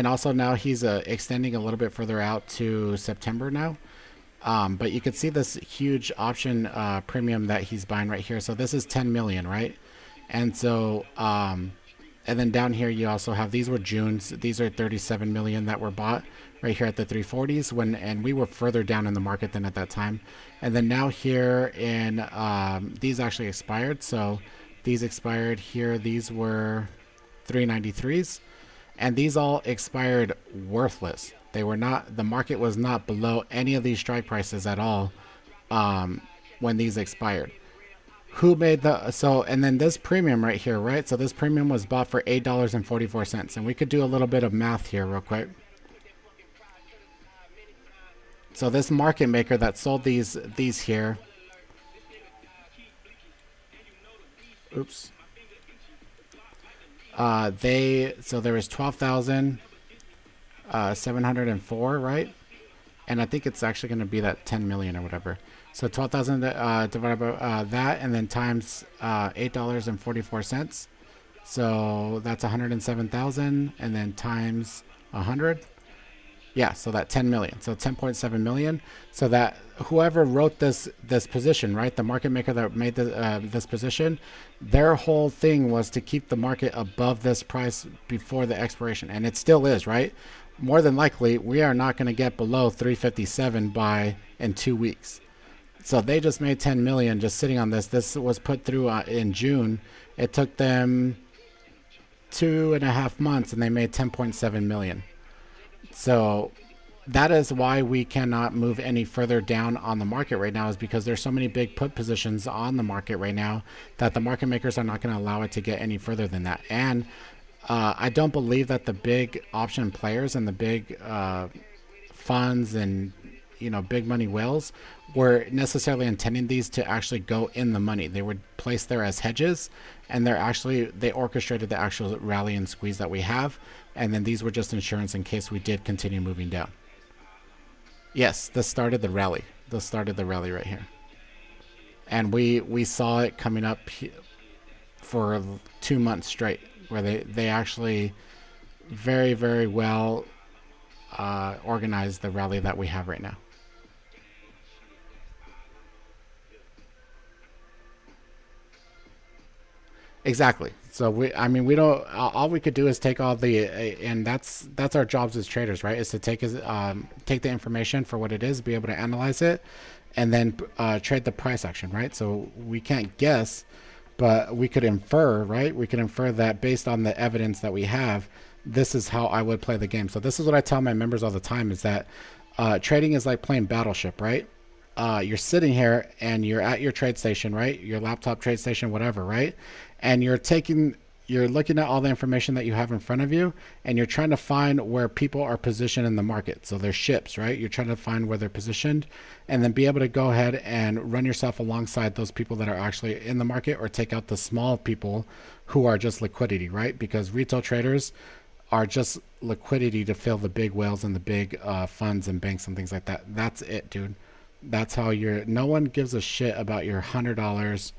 Speaker 2: also now he's extending a little bit further out to September now. But you could see this huge option premium that he's buying right here. So this is 10 million, right? And so and then down here you also have, these were June's, these are 37 million that were bought right here at the 340s and we were further down in the market than at that time. And then now here in these actually expired. So these expired here, these were 393s, and these all expired worthless. They were not, the market was not below any of these strike prices at all when these expired. Who made the, so, and then this premium right here, right? So this premium was bought for $8.44, and we could do a little bit of math here real quick. So this market maker that sold these here, oops, so there was 12,704, right? And I think it's actually going to be that 10 million or whatever. So 12,000 divided by that, and then times $8.44. So that's 107,000, and then times 100. Yeah, so that 10 million. So 10.7 million. So that whoever wrote this position, right, the market maker that made this position, their whole thing was to keep the market above this price before the expiration, and it still is, right? More than likely, we are not going to get below 357 in 2 weeks. So they just made 10 million just sitting on this. This was put through in June. It took them 2.5 months, and they made 10.7 million. So that is why we cannot move any further down on the market right now, is because there's so many big put positions on the market right now that the market makers are not going to allow it to get any further than that. And I don't believe that the big option players and the big funds and big money whales were necessarily intending these to actually go in the money. They were placed there as hedges, and they orchestrated the actual rally and squeeze that we have, and then these were just insurance in case we did continue moving down. Yes, this started the rally. This started the rally right here, and we saw it coming up for 2 months straight, where they actually very, very well organized the rally that we have right now. Exactly. So we don't. All we could do is take all the, and that's our jobs as traders, right? Is to take the information for what it is, be able to analyze it, and then trade the price action, right? So we can't guess, but we could infer, right? We could infer that based on the evidence that we have, this is how I would play the game. So this is what I tell my members all the time: is that trading is like playing Battleship, right? You're sitting here and you're at your trade station, right? Your laptop trade station, whatever, right? And you're you're looking at all the information that you have in front of you, and you're trying to find where people are positioned in the market. So they're ships, right? You're trying to find where they're positioned, and then be able to go ahead and run yourself alongside those people that are actually in the market, or take out the small people who are just liquidity, right? Because retail traders are just liquidity to fill the big whales and the big funds and banks and things like that. That's it, dude. That's how no one gives a shit about your $100, $500,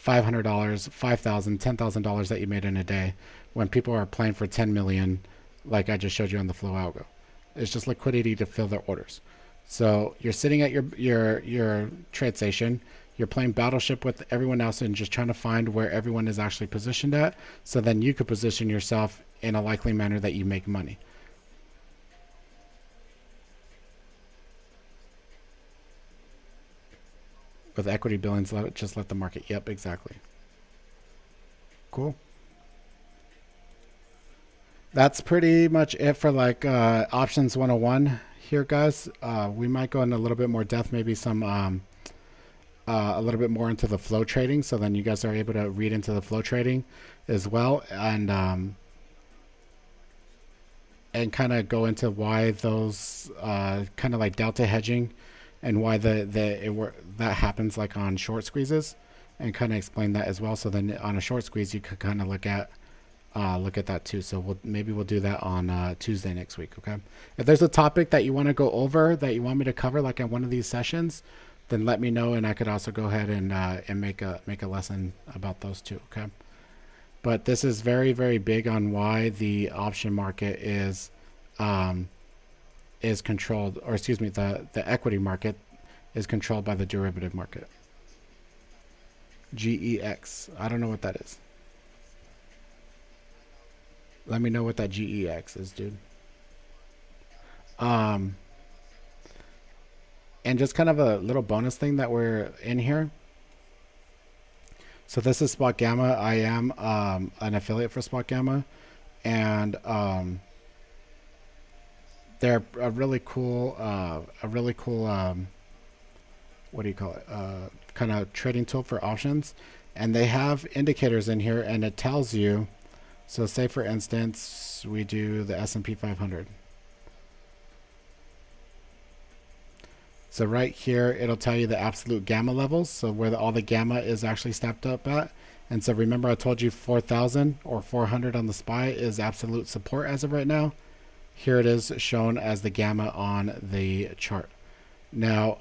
Speaker 2: $5,000, $10,000 that you made in a day when people are playing for 10 million, like I just showed you on the flow algo. It's just liquidity to fill their orders. So you're sitting at your trade station, you're playing Battleship with everyone else and just trying to find where everyone is actually positioned at, so then you could position yourself in a likely manner that you make money. With equity billings, just let the market. Yep, exactly. Cool. That's pretty much it for like options 101 here, guys. We might go in a little bit more depth, maybe some a little bit more into the flow trading, so then you guys are able to read into the flow trading as well, and kind of go into why those kind of like delta hedging and why that happens like on short squeezes, and kind of explain that as well. So then on a short squeeze, you could kind of look at that too. So maybe we'll do that on Tuesday next week. Okay. If there's a topic that you want to go over, that you want me to cover, like in one of these sessions, then let me know, and I could also go ahead and make a lesson about those too. Okay. But this is very, very big on why the option market is controlled, or excuse me, the equity market is controlled by the derivative market. GEX. I don't know what that is. Let me know what that GEX is, dude. And just kind of a little bonus thing that we're in here. So this is Spot Gamma. I am an affiliate for Spot Gamma, and they're a really cool, what do you call it? Kind of trading tool for options, and they have indicators in here, and it tells you. So say for instance, we do the S&P 500. So right here, it'll tell you the absolute gamma levels. So where all the gamma is actually stepped up at. And so remember I told you 4,000 or 400 on the SPY is absolute support as of right now. Here it is shown as the gamma on the chart. Now,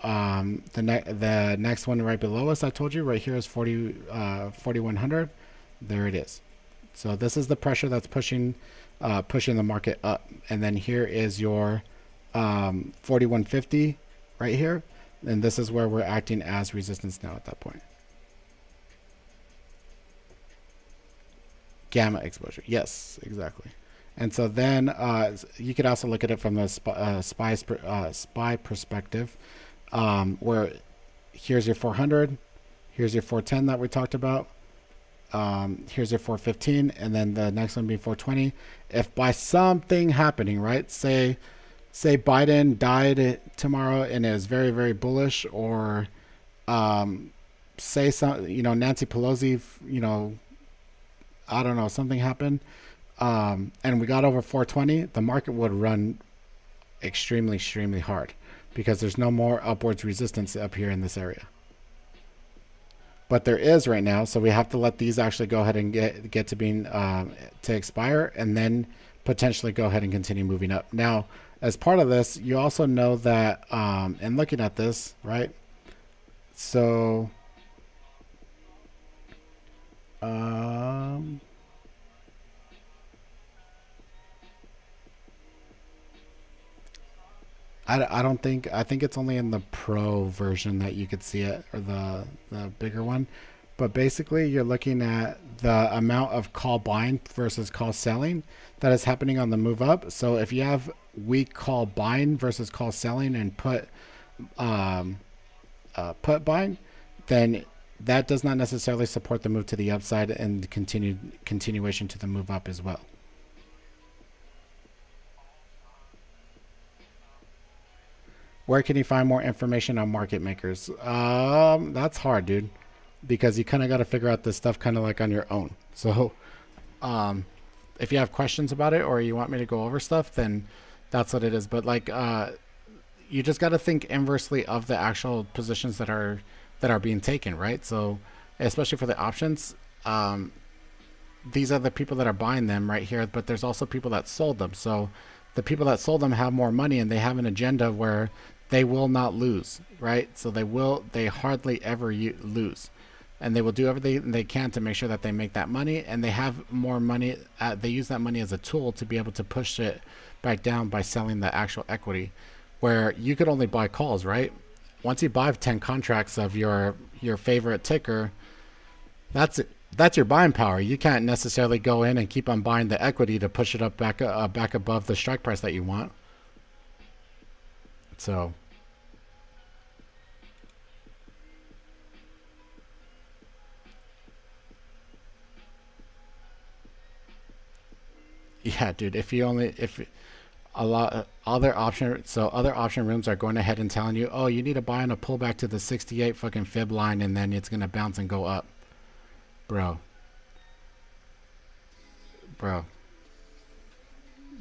Speaker 2: the next one right below us, I told you right here is 4,100. There it is. So this is the pressure that's pushing the market up. And then here is your 4,150 right here. And this is where we're acting as resistance now at that point. Gamma exposure. Yes, exactly. And so then you could also look at it from the SPY perspective, where here's your 400, here's your 410 that we talked about, here's your 415, and then the next one being 420. If by something happening, right, say Biden died tomorrow and is very, very bullish, or say some, Nancy Pelosi, I don't know, something happened, and we got over 420, the market would run extremely, extremely hard, because there's no more upwards resistance up here in this area. But there is right now, so we have to let these actually go ahead and get to being to expire, and then potentially go ahead and continue moving up. Now, as part of this, you also know that, and looking at this, right? So, I think it's only in the pro version that you could see it, or the bigger one. But basically, you're looking at the amount of call buying versus call selling that is happening on the move up. So if you have weak call buying versus call selling and put buying, then that does not necessarily support the move to the upside and continuation to the move up as well. Where can you find more information on market makers? That's hard, dude, because you kind of got to figure out this stuff kind of like on your own. So If you have questions about it or you want me to go over stuff, then that's what it is. But like, you just got to think inversely of the actual positions that are being taken, right? So especially for the options, these are the people that are buying them right here, but there's also people that sold them. So the people that sold them have more money and they have an agenda where they will not lose, right? So they hardly ever lose, and they will do everything they can to make sure that they make that money, and they have more money. They use that money as a tool to be able to push it back down by selling the actual equity, where you could only buy calls, right? Once you buy 10 contracts of your favorite ticker, that's your buying power. You can't necessarily go in and keep on buying the equity to push it up back above the strike price that you want. So yeah, dude, if a lot other option rooms are going ahead and telling you, oh, you need to buy on a pullback to the 68 fucking fib line and then it's going to bounce and go up. Bro,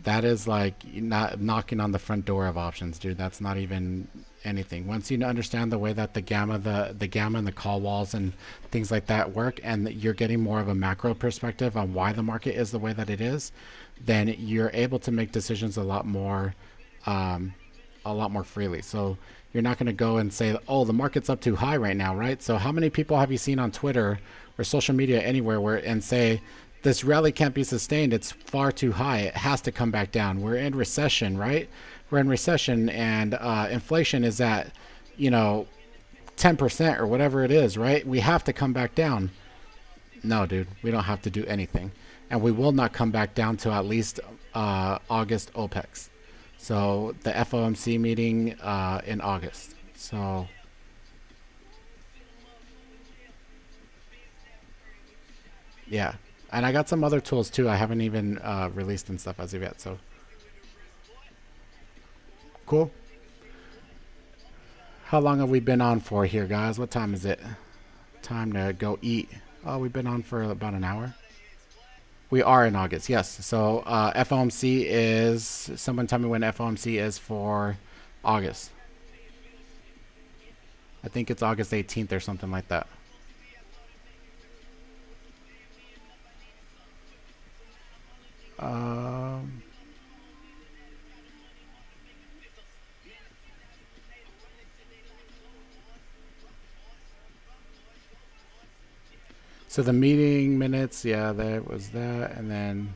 Speaker 2: that is like not knocking on the front door of options, dude. That's not even anything. Once you understand the way that the gamma and the call walls and things like that work, and you're getting more of a macro perspective on why the market is the way that it is, then you're able to make decisions a lot more freely. So you're not going to go and say, oh, the market's up too high right now, right? So how many people have you seen on Twitter or social media anywhere and say, this rally can't be sustained, it's far too high, it has to come back down, we're in recession, right? We're in recession, and inflation is at 10% or whatever it is, right? We have to come back down. No, dude, we don't have to do anything, and we will not come back down to at least August OPEX. So the FOMC meeting in August. So yeah. And I got some other tools too. I haven't even released and stuff as of yet. So cool. How long have we been on for here, guys? What time is it? Time to go eat. Oh, we've been on for about an hour. We are in August, yes. So FOMC is, someone tell me when FOMC is for August. I think it's August 18th or something like that. So the meeting minutes, yeah, there was that, and then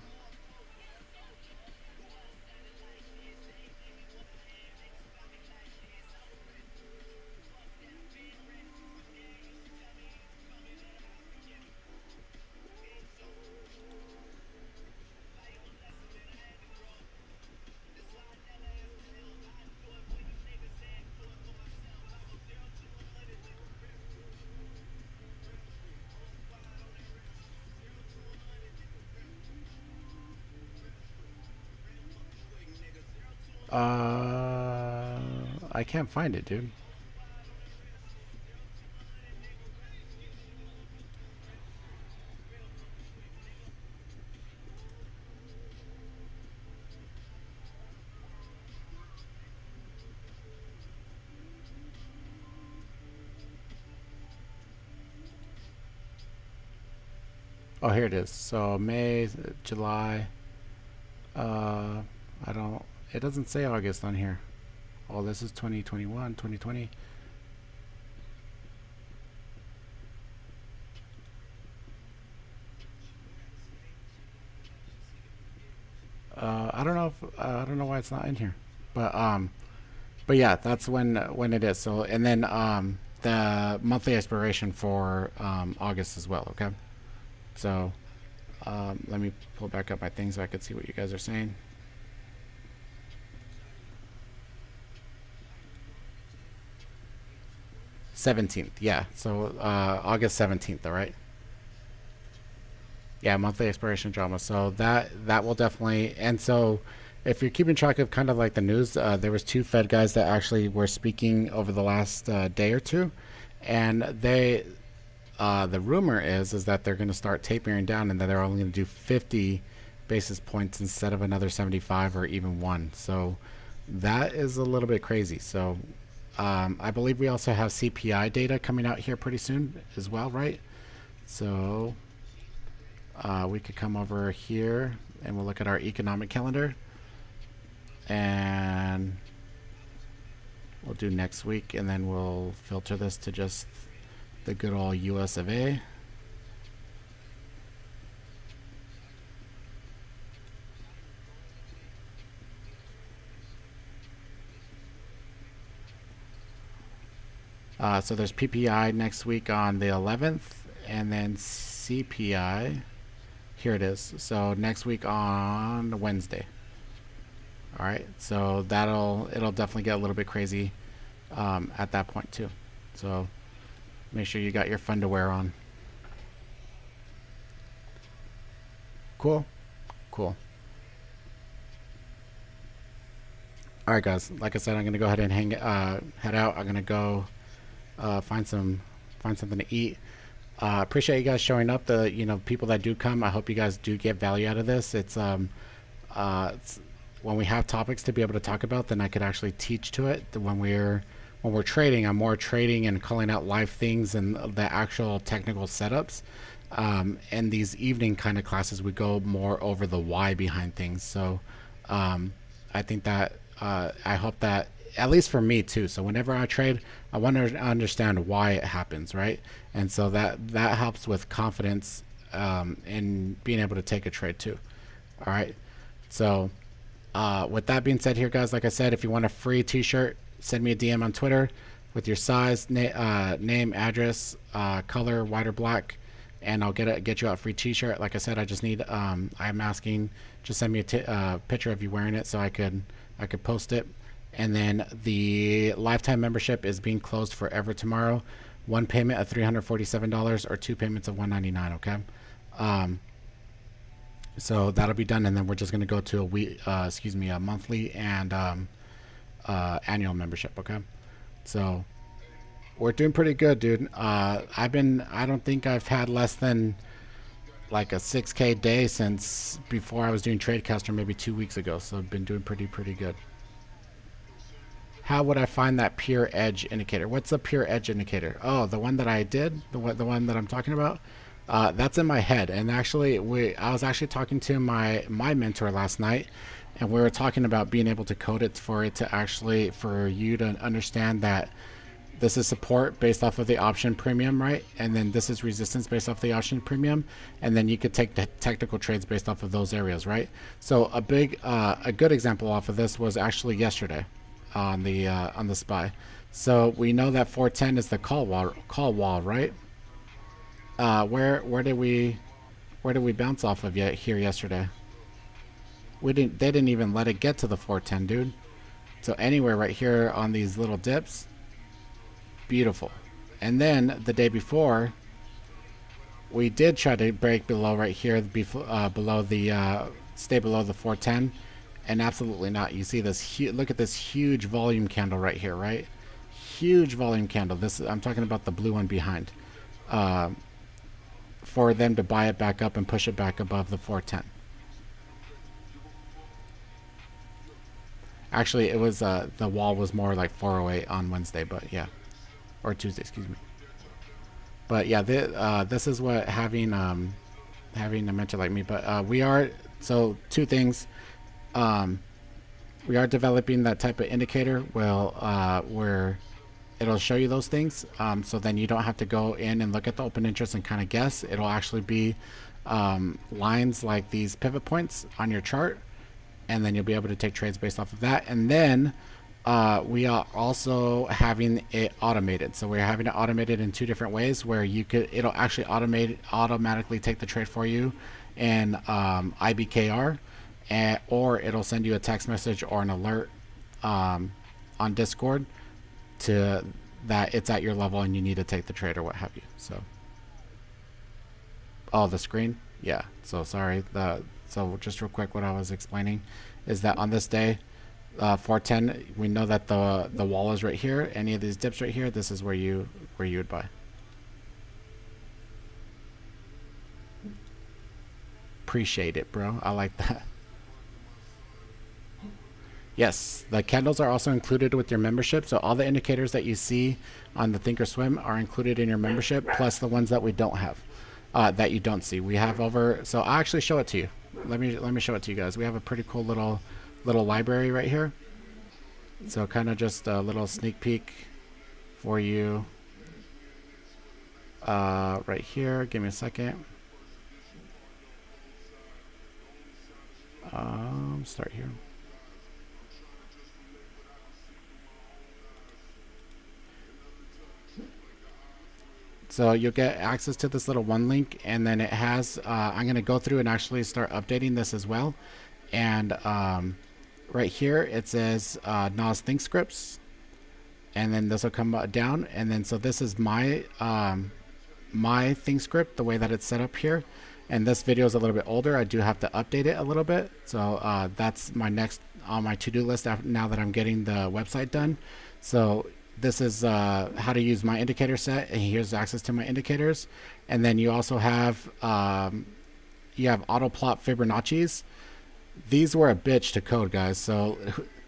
Speaker 2: I can't find it, dude. Oh, here it is. So May, July. It doesn't say August on here. Oh, this is 2021, 2020. I don't know why it's not in here, but yeah, that's when it is. So, and then the monthly expiration for August as well. Okay, so let me pull back up my things so I could see what you guys are saying. '17th, yeah. So August 17th, all right. Yeah, monthly expiration drama. So that will definitely. And so, if you're keeping track of kind of like the news, there was 2 Fed guys that actually were speaking over the last day or two, and the rumor is that they're going to start tapering down, and that they're only going to do 50 basis points instead of another 75 or even one. So that is a little bit crazy. So I believe we also have CPI data coming out here pretty soon as well, right? So we could come over here and we'll look at our economic calendar, and we'll do next week, and then we'll filter this to just the good old US of A. So there's PPI next week on the 11th, and then CPI, here it is. So next week on Wednesday. All right, so it'll definitely get a little bit crazy at that point too. So make sure you got your fun to wear on. Cool. All right, guys. Like I said, I'm gonna go ahead and head out. I'm gonna go find something to eat. Appreciate you guys showing up. The people that do come, I hope you guys do get value out of this. It's when we have topics to be able to talk about, then I could actually teach to it. When we're trading, I'm more trading and calling out live things and the actual technical setups. And these evening kind of classes, we go more over the why behind things. So I think that I hope that, at least for me too. So whenever I trade, I want to understand why it happens, right? And so that helps with confidence in being able to take a trade too. All right. So with that being said here, guys, like I said, if you want a free t-shirt, send me a DM on Twitter with your size, name, address, color, white or black, and I'll get you out a free t-shirt. Like I said, I just need I'm asking, just send me a picture of you wearing it so I could post it. And then the lifetime membership is being closed forever tomorrow. One payment of $347 or two payments of $199. Okay. So that'll be done, and then we're just going to go to a monthly and annual membership. Okay. So we're doing pretty good, dude. I don't think I've had less than like a 6K day since before I was doing Tradecaster, maybe 2 weeks ago. So I've been doing pretty good. How would I find that pure edge indicator? What's a pure edge indicator? Oh, the one that I did, the one that I'm talking about. That's in my head, and actually, I was actually talking to my mentor last night, and we were talking about being able to code it for you to understand that this is support based off of the option premium, right? And then this is resistance based off the option premium, and then you could take the technical trades based off of those areas, right? So a good example off of this was actually yesterday on the SPY. So we know that 410 is the call wall, right? Where did we bounce off of here yesterday? They didn't even let it get to the 410, dude. So anywhere right here on these little dips, beautiful. And then the day before, we did try to break below right here, stay below the 410, and absolutely not. You see this look at this huge volume candle right here, right? Huge volume candle. I'm talking about the blue one behind. For them to buy it back up and push it back above the 410. Actually, it was the wall was more like 408 on Wednesday, but yeah, or Tuesday, excuse me. But yeah, this is what having a mentor like me. But two things. We are developing that type of indicator. Where it'll show you those things, so then you don't have to go in and look at the open interest and kind of guess. It'll actually be lines like these pivot points on your chart, and then you'll be able to take trades based off of that. And then we are also having it automated. So we're having it automated in two different ways, where it'll actually automatically take the trade for you in IBKR, or it'll send you a text message or an alert on Discord to that it's at your level and you need to take the trade or what have you. So the screen, yeah, so sorry. So just real quick, what I was explaining is that on this day, 410, we know that the wall is right here. Any of these dips right here, this is where you would buy. appreciate it, bro. I like that. Yes, the candles are also included with your membership. So all the indicators that you see on the Thinkorswim are included in your membership, plus the ones that we don't have, that you don't see. We have over. So I'll actually show it to you. Let me show it to you guys. We have a pretty cool little library right here. So kind of just a little sneak peek for you. Right here. Give me a second. Start here. So you'll get access to this little one link, and then it has, I'm going to go through and actually start updating this as well. And right here, it says Nas Think Scripts. And then this will come down. And then, so this is my Think Script, the way that it's set up here. And this video is a little bit older. I do have to update it a little bit. So that's my next on my to-do list now that I'm getting the website done. So this is how to use my indicator set, and here's access to my indicators. And then you also have auto plot Fibonacci's. These were a bitch to code, guys. So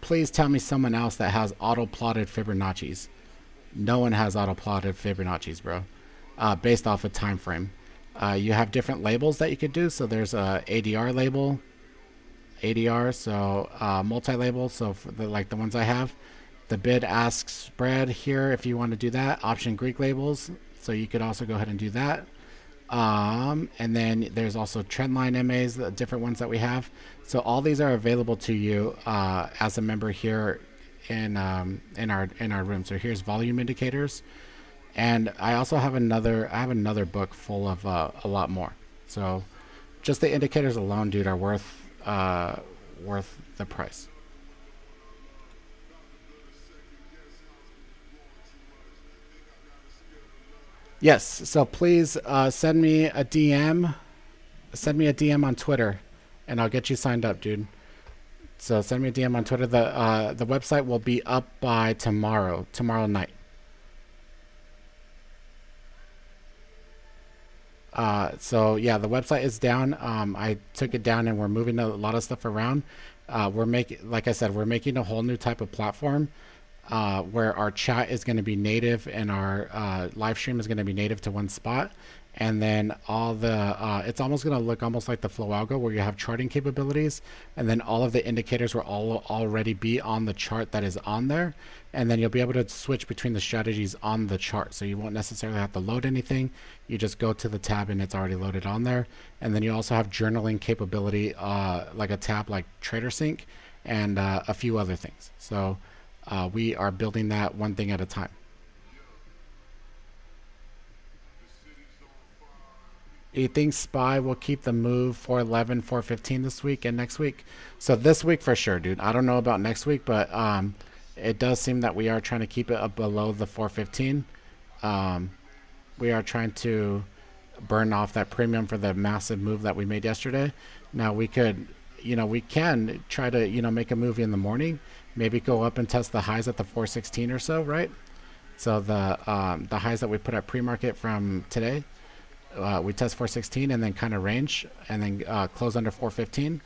Speaker 2: please tell me someone else that has auto plotted Fibonacci's. No one has auto plotted Fibonacci's, bro. Based off a time frame. You have different labels that you could do. So there's a ADR label, ADR, so multi-label. So for like the ones I have. The bid-ask spread here, if you want to do that. Option Greek labels, so you could also go ahead and do that. And then there's also trendline MAs, the different ones that we have. So all these are available to you as a member here in our room. So here's volume indicators, and I also have another book full of a lot more. So just the indicators alone, dude, are worth the price. Yes, so please send me a DM. Send me a DM on Twitter, and I'll get you signed up, dude. So send me a DM on Twitter. The website will be up by tomorrow night. So yeah, the website is down. I took it down, and we're moving a lot of stuff around. Like I said, we're making a whole new type of platform. Where our chat is going to be native, and our live stream is going to be native to one spot, and then all the it's almost going to look almost like the flow algo, where you have charting capabilities, and then all of the indicators will already be on the chart that is on there, and then you'll be able to switch between the strategies on the chart, so you won't necessarily have to load anything. You just go to the tab and it's already loaded on there. And then you also have journaling capability, like a tab like TraderSync, and a few other things. So we are building that one thing at a time. You think SPY will keep the move 411, 415 this week and next week? So this week for sure, dude. I don't know about next week, but it does seem that we are trying to keep it up below the 415. We are trying to burn off that premium for the massive move that we made yesterday. Now we could, we can try to, make a move in the morning. Maybe go up and test the highs at the 416 or so, right? So the highs that we put at pre-market from today, we test 416 and then kind of range, and then close under 415.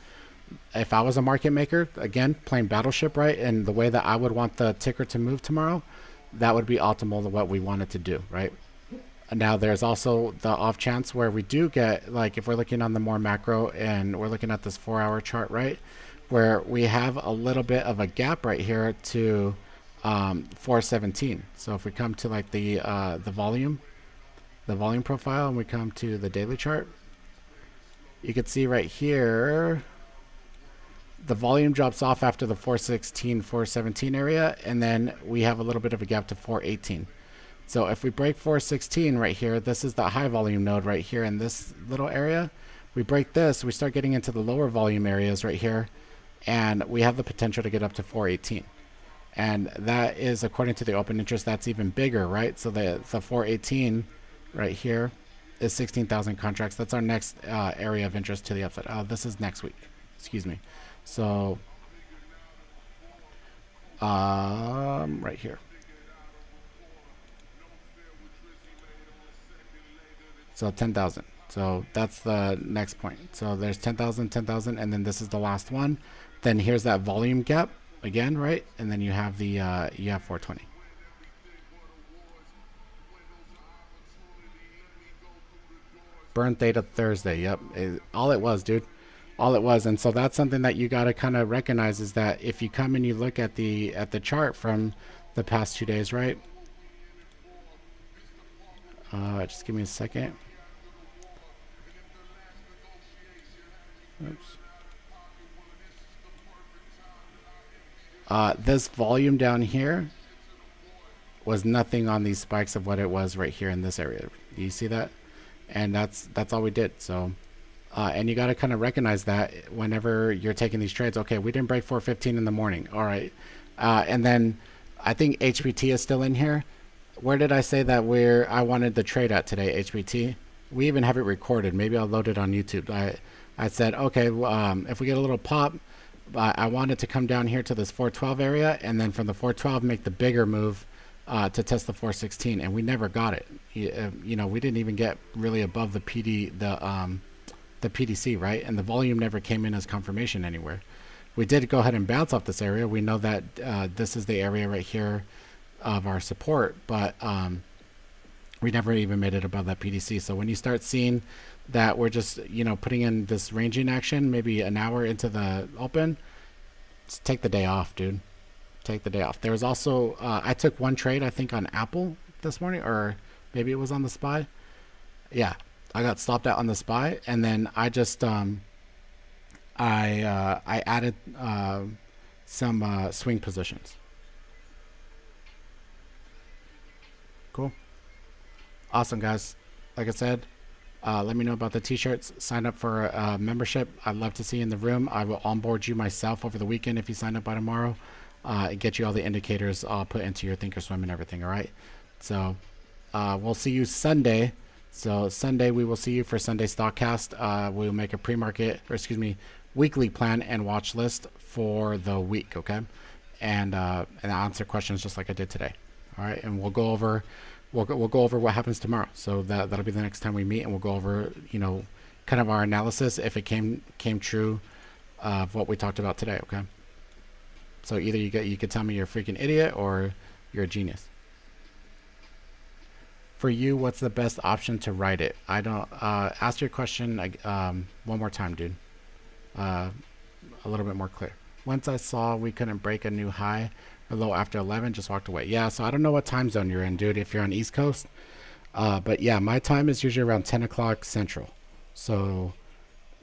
Speaker 2: If I was a market maker, again, playing Battleship, right, and the way that I would want the ticker to move tomorrow, that would be optimal to what we wanted to do, right? And now there's also the off chance where we do get, like if we're looking on the more macro and we're looking at this 4-hour chart, right, where we have a little bit of a gap right here to 417. So if we come to like the volume profile, and we come to the daily chart, you can see right here the volume drops off after the 416, 417 area, and then we have a little bit of a gap to 418. So if we break 416 right here, this is the high volume node right here in this little area. We break this, we start getting into the lower volume areas right here, and we have the potential to get up to 418. And that is, according to the open interest, that's even bigger, right? So the 418 right here is 16,000 contracts. That's our next area of interest to the upside. Oh, this is next week. Excuse me. So right here. So 10,000. So that's the next point. So there's 10,000, 10,000, and then this is the last one. Then here's that volume gap again, right? And then you have the you have 420. Burn Theta Thursday. Yep. All it was, dude. All it was. And so that's something that you got to kind of recognize, is that if you come and you look at the chart from the past 2 days, right? Just give me a second. Oops. This volume down here was nothing on these spikes of what it was right here in this area. Do you see that? And that's all we did. So and you got to kind of recognize that whenever you're taking these trades. Okay, we didn't break 415 in the morning. All right. And then I think HPT is still in here. Where did I say that I wanted the trade at today, HPT? We even have it recorded. Maybe I'll load it on YouTube. I said, okay, if we get a little pop, I wanted to come down here to this 412 area, and then from the 412 make the bigger move to test the 416, and we never got it. You know, we didn't even get really above the PDC, right? And the volume never came in as confirmation anywhere. We did go ahead and bounce off this area. We know that this is the area right here of our support, but we never even made it above that PDC. So when you start seeing that we're just, you know, putting in this ranging action maybe an hour into the open, just take the day off, dude. Take the day off. There was also I took one trade, I think, on Apple this morning, or maybe it was on the SPY. Yeah, I got stopped out on the SPY, and then I just I added some swing positions. Cool. Awesome, guys. Like I said, let me know about the t-shirts. Sign up for a membership. I'd love to see you in the room. I will onboard you myself over the weekend if you sign up by tomorrow. Get you all the indicators I'll put into your Thinkorswim and everything. All right. So we'll see you Sunday. So Sunday we will see you for Sunday Stockcast. We'll make a pre-market, or excuse me, weekly plan and watch list for the week. Okay. And answer questions just like I did today. All right. And we'll go over what happens tomorrow. So that'll be the next time we meet, and we'll go over, you know, kind of our analysis if it came true of what we talked about today. Okay. So either you could tell me you're a freaking idiot or you're a genius. For you, what's the best option to write it? I don't ask your question one more time, dude. A little bit more clear. Once I saw we couldn't break a new high or low after 11, just walked away. Yeah, so I don't know what time zone you're in, dude, if you're on East Coast. But yeah, my time is usually around 10 o'clock Central. So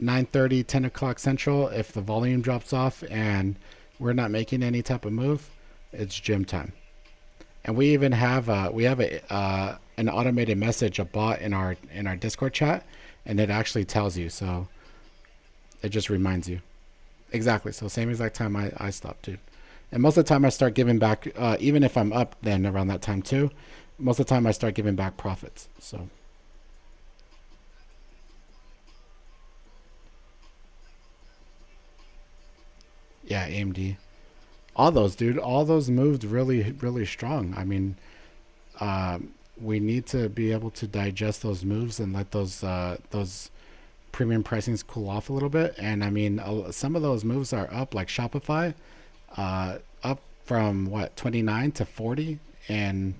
Speaker 2: 9:30, 10 o'clock Central, if the volume drops off and we're not making any type of move, it's gym time. And we even have an automated message, a bot in our Discord chat, and it actually tells you. So it just reminds you. Exactly. So same exact time I stopped, dude. And most of the time I start giving back, even if I'm up then around that time too, most of the time I start giving back profits. So yeah, AMD. All those, dude. All those moved really, really strong. I mean, we need to be able to digest those moves and let those premium pricings cool off a little bit. And I mean, some of those moves are up, like Shopify, up from what, 29 to 40 in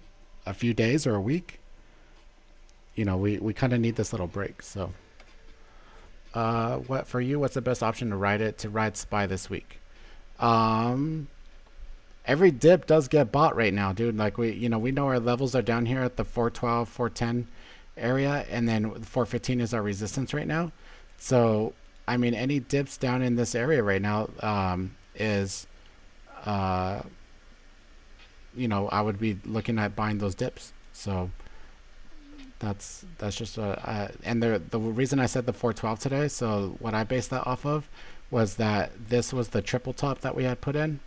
Speaker 2: a few days or a week. You know, we kind of need this little break. So what for you, what's the best option to ride SPY this week? Every dip does get bought right now, dude. Like we know our levels are down here at the 412, 410 area, and then 415 is our resistance right now. So I mean, any dips down in this area right now is you know, I would be looking at buying those dips. So that's just and the reason I said the 412 today, so what I based that off of was that this was the triple top that we had put in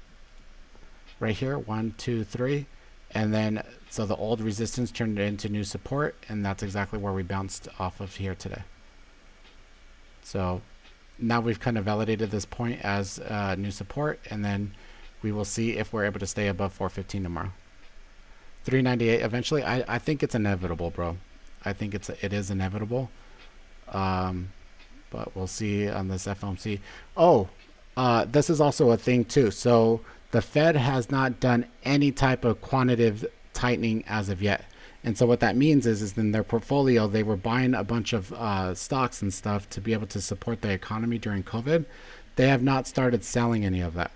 Speaker 2: right here, 1, 2, 3, and then so the old resistance turned into new support, and that's exactly where we bounced off of here today. So now we've kind of validated this point as new support, and then we will see if we're able to stay above 415 tomorrow. 398 eventually. I think it's inevitable, bro. I think it is inevitable. But we'll see on this FOMC. Oh, this is also a thing too. So the Fed has not done any type of quantitative tightening as of yet. And so what that means is in their portfolio, they were buying a bunch of stocks and stuff to be able to support the economy during COVID. They have not started selling any of that.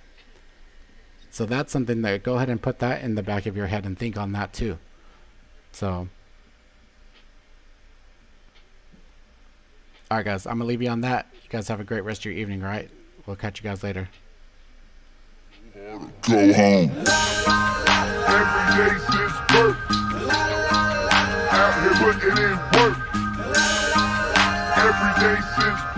Speaker 2: So that's something that, go ahead and put that in the back of your head and think on that too. So, all right, guys, I'm going to leave you on that. You guys have a great rest of your evening, all right? We'll catch you guys later.
Speaker 1: Go home. Every day since birth. Out here putting in work. Every day since birth.